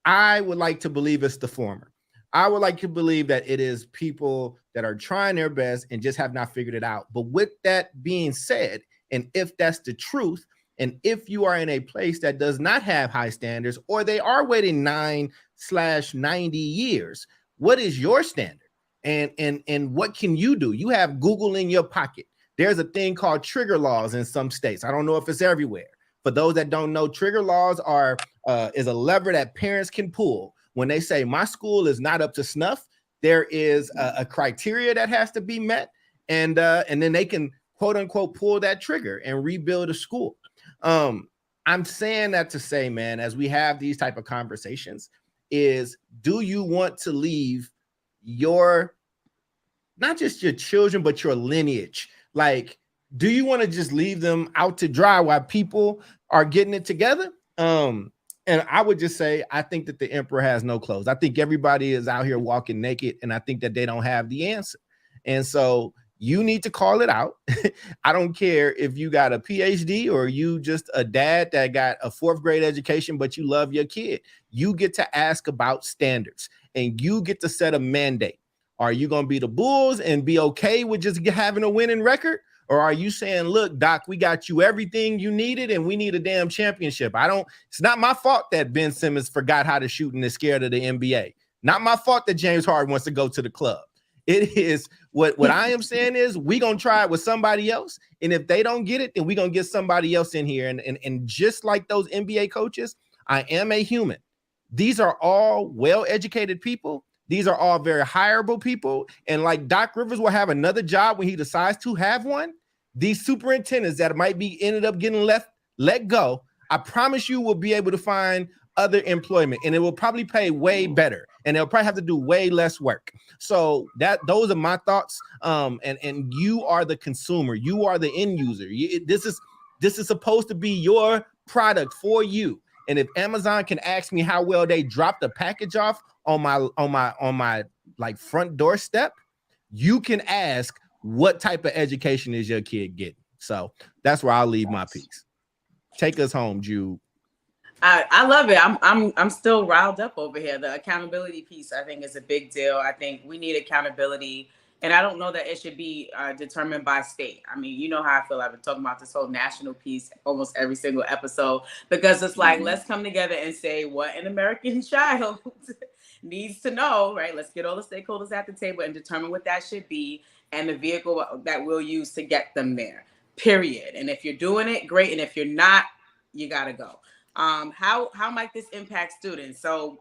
would like to believe it's the former. I would like to believe that it is people that are trying their best and just have not figured it out. But with that being said, and if that's the truth, and if you are in a place that does not have high standards, or they are waiting 9/90 years, what is your standard? And what can you do? You have Google in your pocket. There's a thing called trigger laws in some states. I don't know if it's everywhere. For those that don't know, trigger laws is a lever that parents can pull when they say my school is not up to snuff. There is a criteria that has to be met, and then they can quote unquote pull that trigger and rebuild a school. I'm saying that to say, man, as we have these type of conversations, is do you want to leave your, not just your children, but your lineage? Like, do you want to just leave them out to dry while people are getting it together? And I would just say, I think that the emperor has no clothes. I think everybody is out here walking naked, and I think that they don't have the answer. And so you need to call it out. I don't care if you got a PhD or you just a dad that got a 4th grade education, but you love your kid. You get to ask about standards, and you get to set a mandate. Are you going to be the Bulls and be okay with just having a winning record? Or are you saying, look, Doc, we got you everything you needed and we need a damn championship? It's not my fault that Ben Simmons forgot how to shoot and is scared of the NBA. Not my fault that James Harden wants to go to the club. It is what I am saying is we going to try it with somebody else. And if they don't get it, then we're going to get somebody else in here. And just like those NBA coaches, I am a human. These are all well-educated people. These are all very hireable people. And like Doc Rivers will have another job when he decides to have one. These superintendents that might be ended up getting let go, I promise you will be able to find other employment, and it will probably pay way better, and they'll probably have to do way less work. So those are my thoughts. And you are the consumer, you are the end user. This is supposed to be your product for you. And if Amazon can ask me how well they dropped the package off on my like front doorstep, you can ask what type of education is your kid getting. So that's where I'll leave my piece. Take us home, Jude. I love it. I'm still riled up over here. The accountability piece, I think, is a big deal. I think we need accountability, and I don't know that it should be determined by state. I mean, you know how I feel. I've been talking about this whole national piece almost every single episode, because it's like, let's come together and say what an American child needs to know, right? Let's get all the stakeholders at the table and determine what that should be and the vehicle that we'll use to get them there, period. And if you're doing it, great. And if you're not, you got to go. How might this impact students? So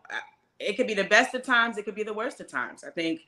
it could be the best of times, it could be the worst of times. I think,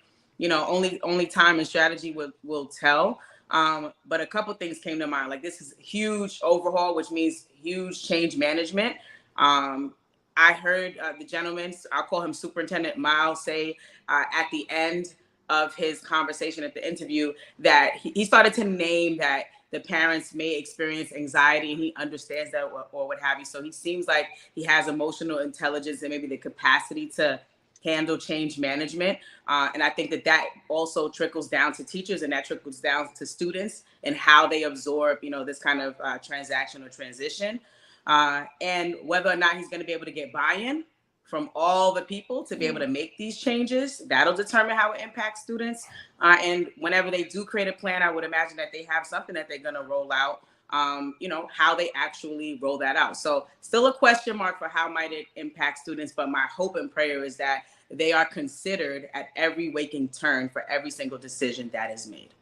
only time and strategy will tell. But a couple things came to mind. Like, this is a huge overhaul, which means huge change management. I heard the gentleman, I'll call him Superintendent Miles, say at the end of his conversation at the interview that he started to name that the parents may experience anxiety, and he understands that or what have you. So he seems like he has emotional intelligence and maybe the capacity to handle change management. And I think that also trickles down to teachers, and that trickles down to students and how they absorb, this kind of transaction or transition. And whether or not he's going to be able to get buy-in from all the people to be able to make these changes, that'll determine how it impacts students. And whenever they do create a plan, I would imagine that they have something that they're going to roll out, how they actually roll that out. So still a question mark for how might it impact students, but my hope and prayer is that they are considered at every waking turn for every single decision that is made.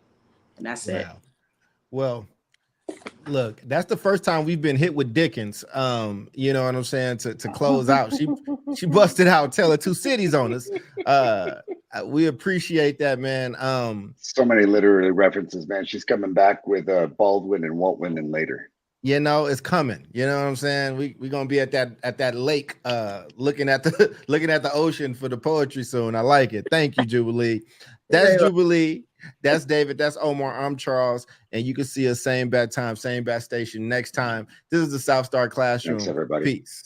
And that's it. Well, look, that's the first time we've been hit with Dickens. You know what I'm saying? To close out, she busted out Tale of Two Cities on us. We appreciate that, man. So many literary references, man. She's coming back with Baldwin and Won't Win and later. It's coming. You know what I'm saying? We're gonna be at that lake, looking at the ocean for the poetry soon. I like it. Thank you, Jubilee. That's Jubilee. That's David. That's Omar. I'm Charles. And you can see us same bad time, same bad station next time. This is the South Star Classroom. Thanks, everybody. Peace.